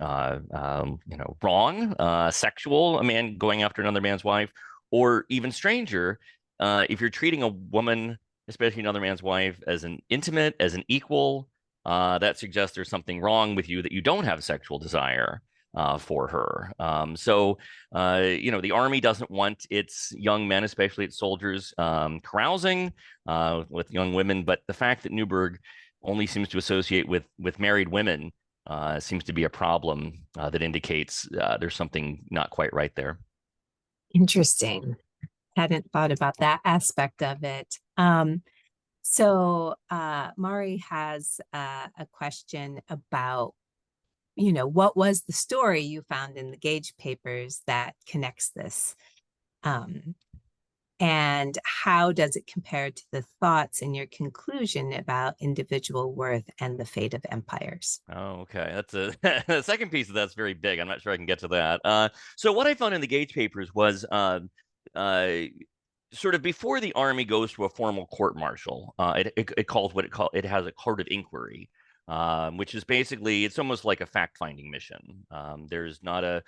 wrong, sexual, a man going after another man's wife, or even stranger, if you're treating a woman, especially another man's wife, as an intimate, as an equal, that suggests there's something wrong with you, that you don't have sexual desire for her. The army doesn't want its young men, especially its soldiers, carousing with young women. But the fact that Newburgh only seems to associate with married women seems to be a problem that indicates there's something not quite right there. Interesting. Hadn't thought about that aspect of it. So Mari has a question about, what was the story you found in the Gage papers that connects this? And how does it compare to the thoughts in your conclusion about individual worth and the fate of empires? Oh, okay. That's the second piece of that's very big. I'm not sure I can get to that. So what I found in the Gage papers was sort of before the army goes to a formal court martial, it calls it has a court of inquiry, which is basically it's almost like a fact finding mission. There's not a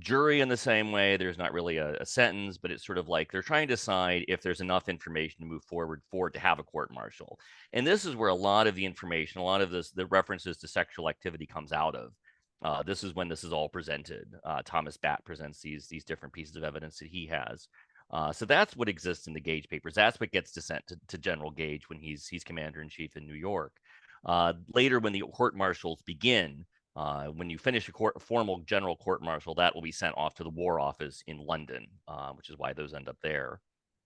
jury in the same way. There's not really a sentence, but it's sort of like they're trying to decide if there's enough information to move forward to have a court martial. And this is where a lot of the information, a lot of the references to sexual activity comes out of. This is when this is all presented. Thomas Batt presents these different pieces of evidence that he has. So that's what exists in the Gage papers. That's what gets sent to General Gage when he's commander in chief in New York. Later, when the court martials begin, when you finish a formal general court martial, that will be sent off to the War Office in London, which is why those end up there.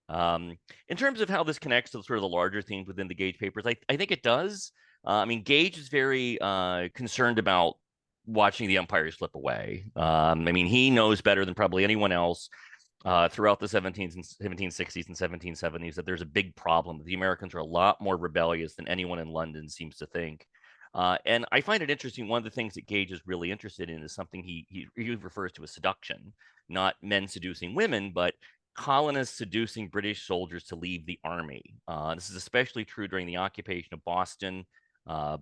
In terms of how this connects to sort of the larger themes within the Gage papers, I think it does. Gage is very concerned about watching the empire slip away. He knows better than probably anyone else throughout the 1760s and 1770s that there's a big problem. The Americans are a lot more rebellious than anyone in London seems to think. And I find it interesting. One of the things that Gage is really interested in is something he refers to as seduction, not men seducing women, but colonists seducing British soldiers to leave the army. This is especially true during the occupation of Boston,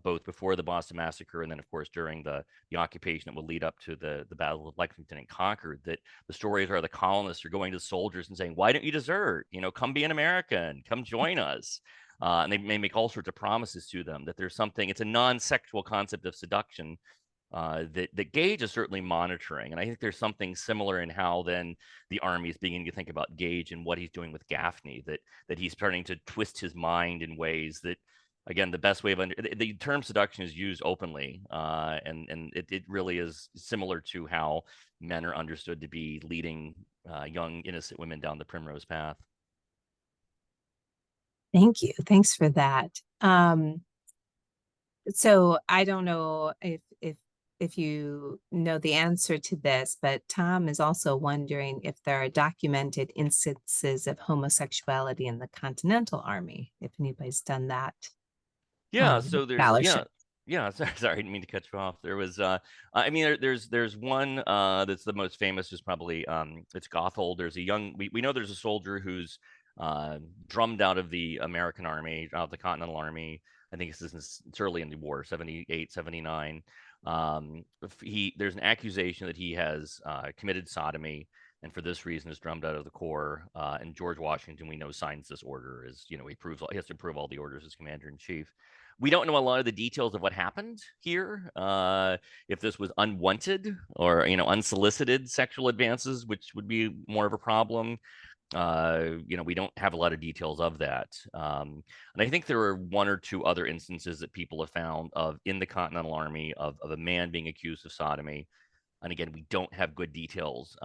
both before the Boston Massacre and then, of course, during the occupation that would lead up to the Battle of Lexington and Concord. That the stories are the colonists are going to the soldiers and saying, "Why don't you desert? Come be an American. Come join us." And they may make all sorts of promises to them that there's something. It's a non-sexual concept of seduction that Gage is certainly monitoring. And I think there's something similar in how then the army is beginning to think about Gage and what he's doing with Gaffney, that he's starting to twist his mind in ways that, again, the best way of the term seduction is used openly, and it really is similar to how men are understood to be leading young innocent women down the primrose path. Thank you. Thanks for that. So I don't know if you know the answer to this, but Tom is also wondering if there are documented instances of homosexuality in the Continental Army, if anybody's done that Yeah, so there's scholarship. sorry, I didn't mean to cut you off. There was there's one that's the most famous is probably it's Gothold. There's a young we know there's a soldier who's drummed out of the American Army, out of the Continental Army, I think it's early in the war, 78, 79. There's an accusation that he has committed sodomy, and for this reason is drummed out of the Corps. And George Washington, we know, signs this order as, he has to approve all the orders as commander in chief. We don't know a lot of the details of what happened here. If this was unwanted or unsolicited sexual advances, which would be more of a problem. We don't have a lot of details of that. And I think there are one or two other instances that people have found of in the Continental Army of a man being accused of sodomy. And again, we don't have good details.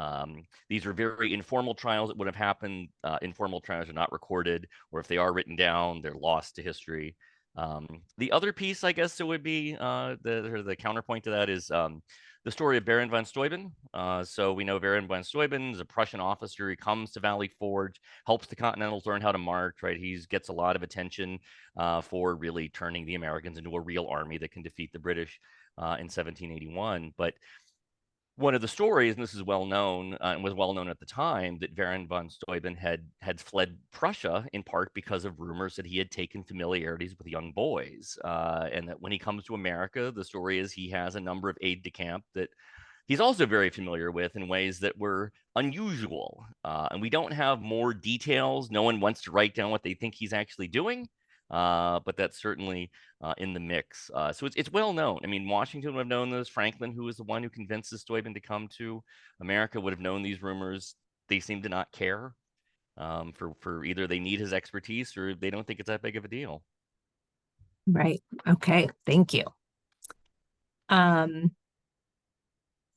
These are very informal trials that would have happened. Informal trials are not recorded, or if they are written down, they're lost to history. The other piece, I guess, it would be the counterpoint to that is the story of Baron von Steuben. So we know Baron von Steuben is a Prussian officer. He comes to Valley Forge, helps the Continentals learn how to march, right? He gets a lot of attention for really turning the Americans into a real army that can defeat the British in 1781. But one of the stories, and this is well known and was well known at the time, that Baron von Steuben had fled Prussia in part because of rumors that he had taken familiarities with young boys, and that when he comes to America, the story is he has a number of aides de camp that he's also very familiar with in ways that were unusual. And we don't have more details. No one wants to write down what they think he's actually doing. But that's certainly in the mix. So it's well known. I mean, Washington would have known this. Franklin, who was the one who convinced Steuben to come to America, would have known these rumors. They seem to not care for either they need his expertise or they don't think it's that big of a deal. Right. Okay. Thank you.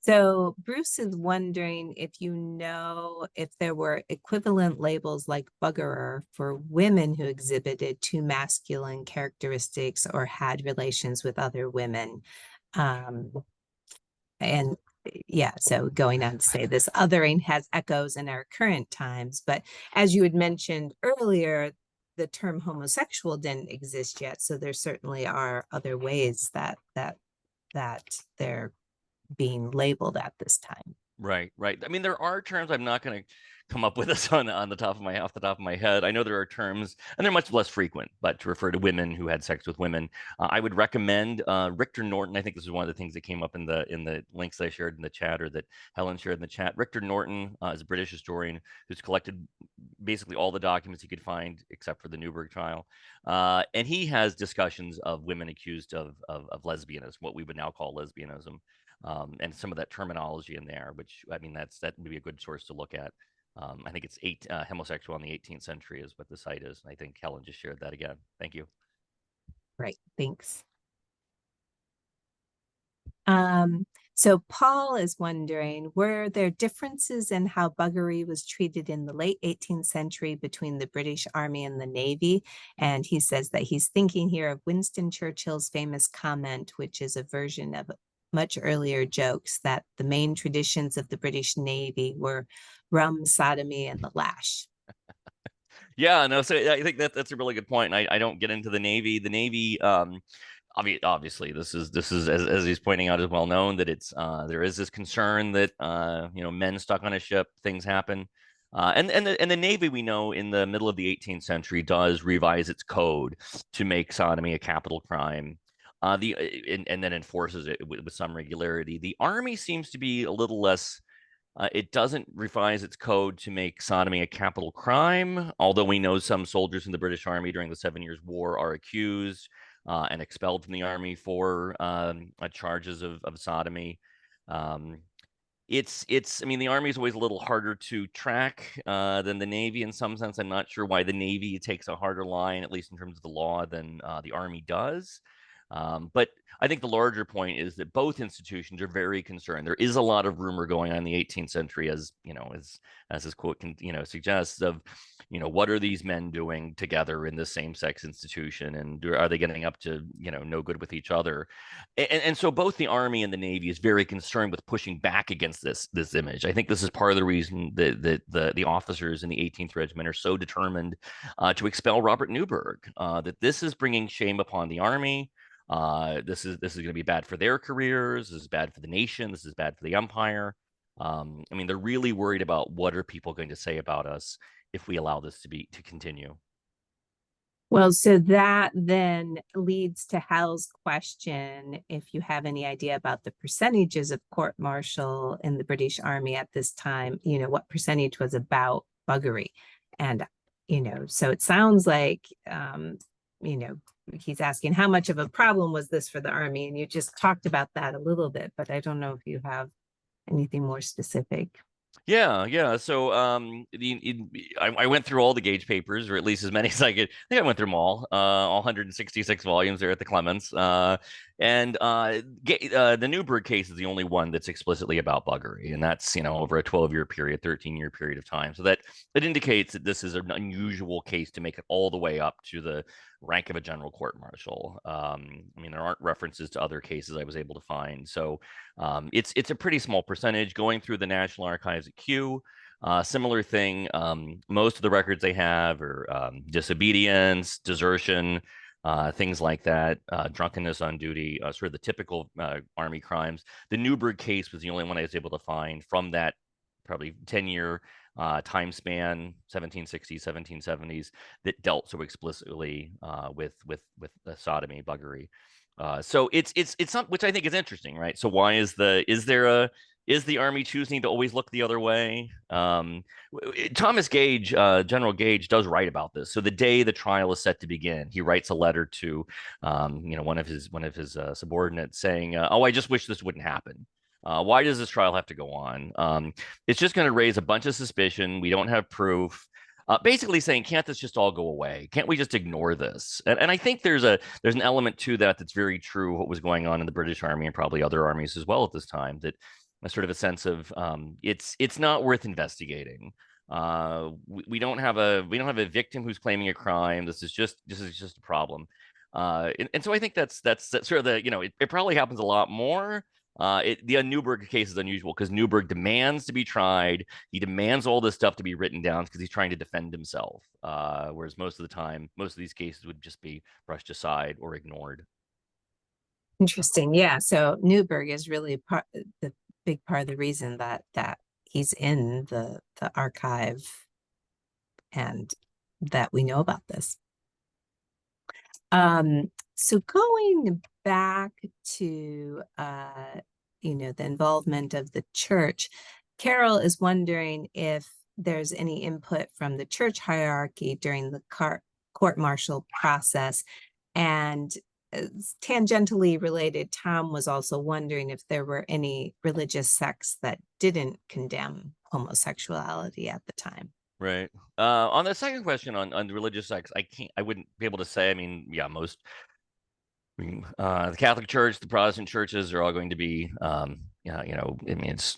So Bruce is wondering if if there were equivalent labels like buggerer for women who exhibited too masculine characteristics or had relations with other women. And yeah, so going on to say this othering has echoes in our current times, but as you had mentioned earlier, the term homosexual didn't exist yet. So there certainly are other ways that they're being labeled at this time. Right, right. I mean, there are terms I'm not going to come up with this on the top of off the top of my head. I know there are terms, and they're much less frequent, but to refer to women who had sex with women, I would recommend Richter Norton. I think this is one of the things that came up in the links I shared in the chat, or that Helen shared in the chat. Richter Norton is a British historian who's collected basically all the documents he could find, except for the Newburgh trial, and he has discussions of women accused of lesbianism, what we would now call lesbianism. And some of that terminology in there, which I mean, that would be a good source to look at. I think it's homosexual in the 18th century is what the site is. And I think Helen just shared that again. Thank you. Right. Thanks. So Paul is wondering, were there differences in how buggery was treated in the late 18th century between the British Army and the Navy? And he says that he's thinking here of Winston Churchill's famous comment, which is a version of much earlier jokes, that the main traditions of the British Navy were rum, sodomy, and the lash. Yeah, no, so I think that's a really good point. And I don't get into the Navy. The Navy, obviously, this is as he's pointing out, is well known that it's there is this concern that men stuck on a ship, things happen. And the Navy, we know, in the middle of the 18th century does revise its code to make sodomy a capital crime. And then enforces it with some regularity. The Army seems to be a little less. It doesn't revise its code to make sodomy a capital crime, although we know some soldiers in the British Army during the 7 Years' War are accused and expelled from the Army for charges of sodomy. I mean, the Army is always a little harder to track than the Navy in some sense. I'm not sure why the Navy takes a harder line, at least in terms of the law, than the Army does. But I think the larger point is that both institutions are very concerned. There is a lot of rumor going on in the 18th century, as as this quote suggests, of what are these men doing together in this same-sex institution, and are they getting up to no good with each other? And so both the Army and the Navy is very concerned with pushing back against this image. I think this is part of the reason that the officers in the 18th Regiment are so determined to expel Robert Newburgh. That this is bringing shame upon the Army. This is going to be bad for their careers. This is bad for the nation. This is bad for the empire. I mean, they're really worried about what are people going to say about us if we allow this to continue. Well, so that then leads to Hal's question, if you have any idea about the percentages of court-martial in the British Army at this time, what percentage was about buggery? And, so it sounds like, you know, he's asking how much of a problem was this for the Army? And you just talked about that a little bit, but I don't know if you have anything more specific. Yeah. So I went through all the Gage papers, or at least as many as I could. I think I went through them all 166 volumes there at the Clements. The Newburgh case is the only one that's explicitly about buggery, and that's over a 12-year period, 13-year period of time. So that it indicates that this is an unusual case to make it all the way up to the rank of a general court martial. I mean, there aren't references to other cases I was able to find, so it's a pretty small percentage. Going through the National Archives at Kew, similar thing. Most of the records they have are disobedience, desertion, things like that, drunkenness on duty, sort of the typical Army crimes. The Newburgh case was the only one I was able to find from that probably 10-year time span, 1760s, 1770s, that dealt so explicitly with sodomy, buggery. So it's not, which I think is interesting, right? So why is the Army choosing to always look the other way? Thomas Gage, General Gage, does write about this. So the day the trial is set to begin, he writes a letter to, one of his subordinates saying, "Oh, I just wish this wouldn't happen. Why does this trial have to go on? It's just going to raise a bunch of suspicion. We don't have proof." Basically saying, can't this just all go away? Can't we just ignore this? And I think there's an element to that that's very true. What was going on in the British Army and probably other armies as well at this time, that a sort of a sense of it's not worth investigating. We don't have a victim who's claiming a crime. This is just a problem. And so I think that's sort of it probably happens a lot more. The Newburgh case is unusual because Newburgh demands to be tried. He demands all this stuff to be written down because he's trying to defend himself. Whereas most of the time, most of these cases would just be brushed aside or ignored. Interesting. Yeah. So Newburgh is really the big part of the reason that he's in the archive and that we know about this. So going back to the involvement of the church, Carol is wondering if there's any input from the church hierarchy during the court-martial process. And tangentially related, Tom was also wondering if there were any religious sects that didn't condemn homosexuality at the time. Right. On the second question on religious sects, I wouldn't be able to say. I mean, yeah, the Catholic Church, the Protestant churches are all going to be, yeah, I mean, it's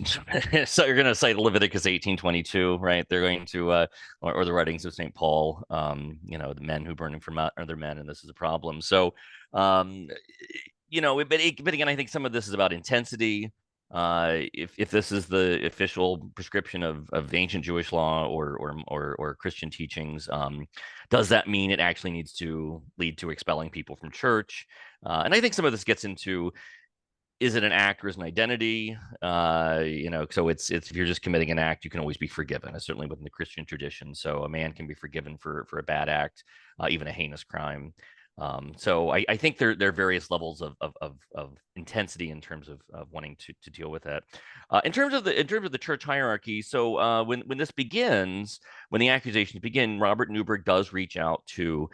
so you're going to cite Leviticus 18:22, right? They're going to, or the writings of St. Paul, the men who burn from other men, and this is a problem. So, but again, I think some of this is about intensity. If this is the official prescription of ancient Jewish law or Christian teachings, does that mean it actually needs to lead to expelling people from church? And I think some of this gets into, is it an act or is it an identity? So it's if you're just committing an act, you can always be forgiven. Certainly within the Christian tradition, so a man can be forgiven for a bad act, even a heinous crime. So I think there are various levels of intensity in terms of wanting to deal with that. In terms of the church hierarchy, so when this begins, when the accusations begin, Robert Newburgh does reach out to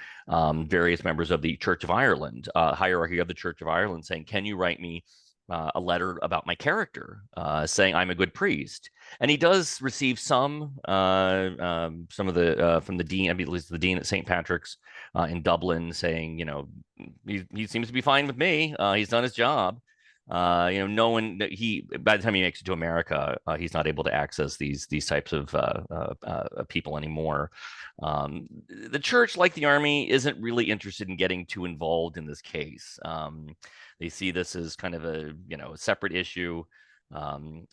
various members of the Church of Ireland, hierarchy of the Church of Ireland, saying, "Can you write me a letter about my character, saying I'm a good priest?" And he does receive some of the from the dean, I mean, at least the dean at St. Patrick's in Dublin, saying, he seems to be fine with me. He's done his job. No one that by the time he makes it to America, he's not able to access these types of people anymore. The church, like the army, isn't really interested in getting too involved in this case. They see this as kind of a separate issue.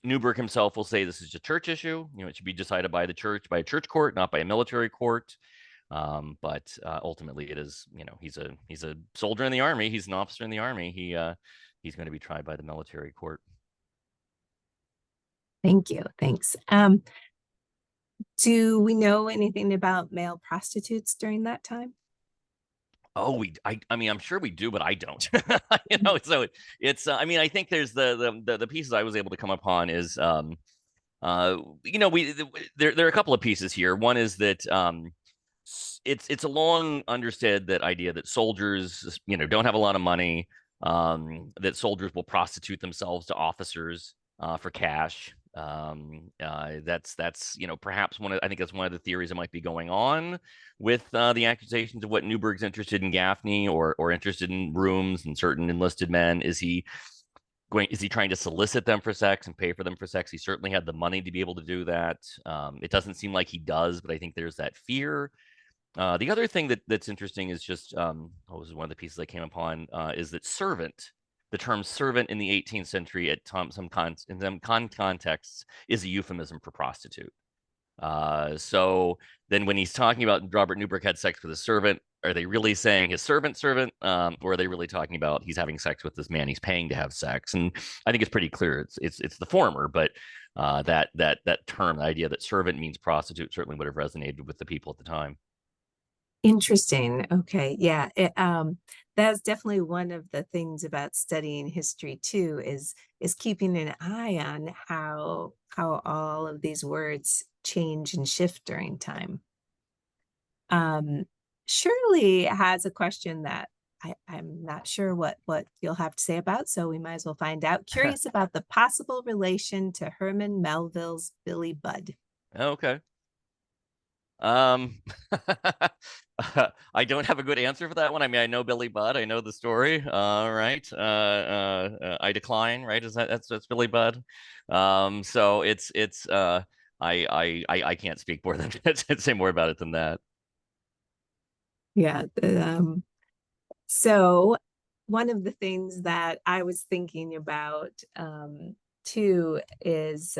Newburgh himself will say this is a church issue. It should be decided by the church, by a church court, not by a military court. But ultimately, it is, he's a soldier in the army. He's an officer in the army. He's going to be tried by the military court. Thank you. Thanks. Do we know anything about male prostitutes during that time? Oh, I mean, I'm sure we do, but I don't. So it's. I mean, I think there's the pieces I was able to come upon is, we there are a couple of pieces here. One is that it's a long understood that idea that soldiers, don't have a lot of money, that soldiers will prostitute themselves to officers for cash. That's perhaps I think that's one of the theories that might be going on with the accusations of what Newburgh's interested in Gaffney, or interested in rooms and certain enlisted men. Is he trying to solicit them for sex and pay for them for sex? He certainly had the money to be able to do that. It doesn't seem like he does, but I think there's that fear. The other thing that's interesting is just, this is one of the pieces I came upon, is that the term servant in the 18th century in some contexts is a euphemism for prostitute. So then when he's talking about Robert Newburgh had sex with a servant, are they really saying his servant, or are they really talking about he's having sex with this man he's paying to have sex? And I think it's pretty clear it's the former, but that term, the idea that servant means prostitute, certainly would have resonated with the people at the time. Interesting. Okay. Yeah. That's definitely one of the things about studying history too, is keeping an eye on how all of these words change and shift during time. Shirley has a question that I'm not sure what you'll have to say about, so we might as well find out. Curious about the possible relation to Herman Melville's Billy Budd. Okay. Um, I don't have a good answer for that one. I mean, I know Billy Budd. I know the story. Right. I decline. Right. That's Billy Budd. So it's I can't speak more than say more about it than that. Yeah. So one of the things that I was thinking about too is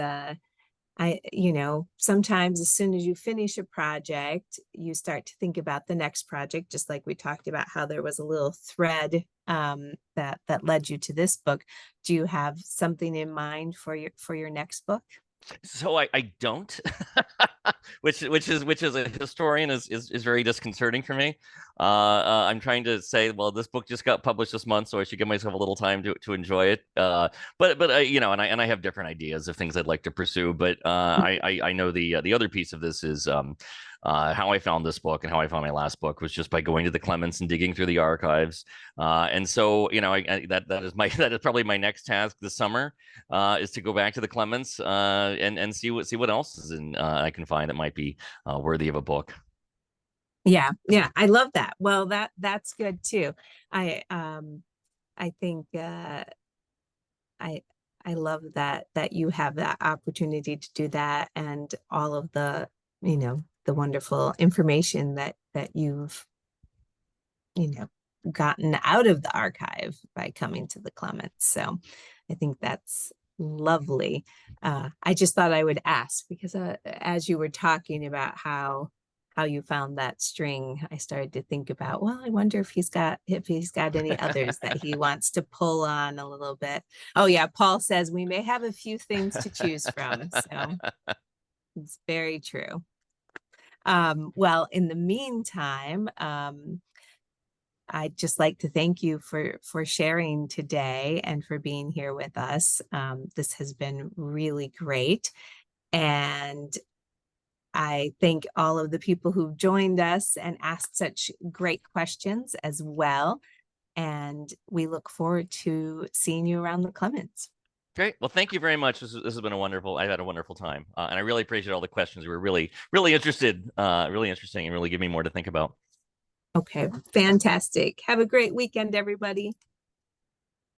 sometimes as soon as you finish a project, you start to think about the next project, just like we talked about how there was a little thread that led you to this book. Do you have something in mind for your next book? So I don't, which is a historian is very disconcerting for me. I'm trying to say, well, this book just got published this month, so I should give myself a little time to enjoy it. But and I have different ideas of things I'd like to pursue. But I know the other piece of this is how I found this book and how I found my last book was just by going to the Clements and digging through the archives. And so, that is that is probably my next task this summer, is to go back to the Clements and see what else is I can find that might be worthy of a book. Yeah, I love that. Well, that's good too. I think I I love that you have that opportunity to do that, and all of the wonderful information that you've you know gotten out of the archive by coming to the Clements. So I think that's lovely. I just thought I would ask because as you were talking about how you found that string, I started to think about, well, I wonder if he's got any others that he wants to pull on a little bit. Oh yeah, Paul says we may have a few things to choose from. So it's very true. Well, in the meantime, I'd just like to thank you for sharing today and for being here with us. This has been really great. And I thank all of the people who joined us and asked such great questions as well. And we look forward to seeing you around the Clements. Great. Well, thank you very much. This has been I've had a wonderful time, and I really appreciate all the questions. We were really interested, really interesting, and really give me more to think about. Okay, fantastic. Have a great weekend, everybody.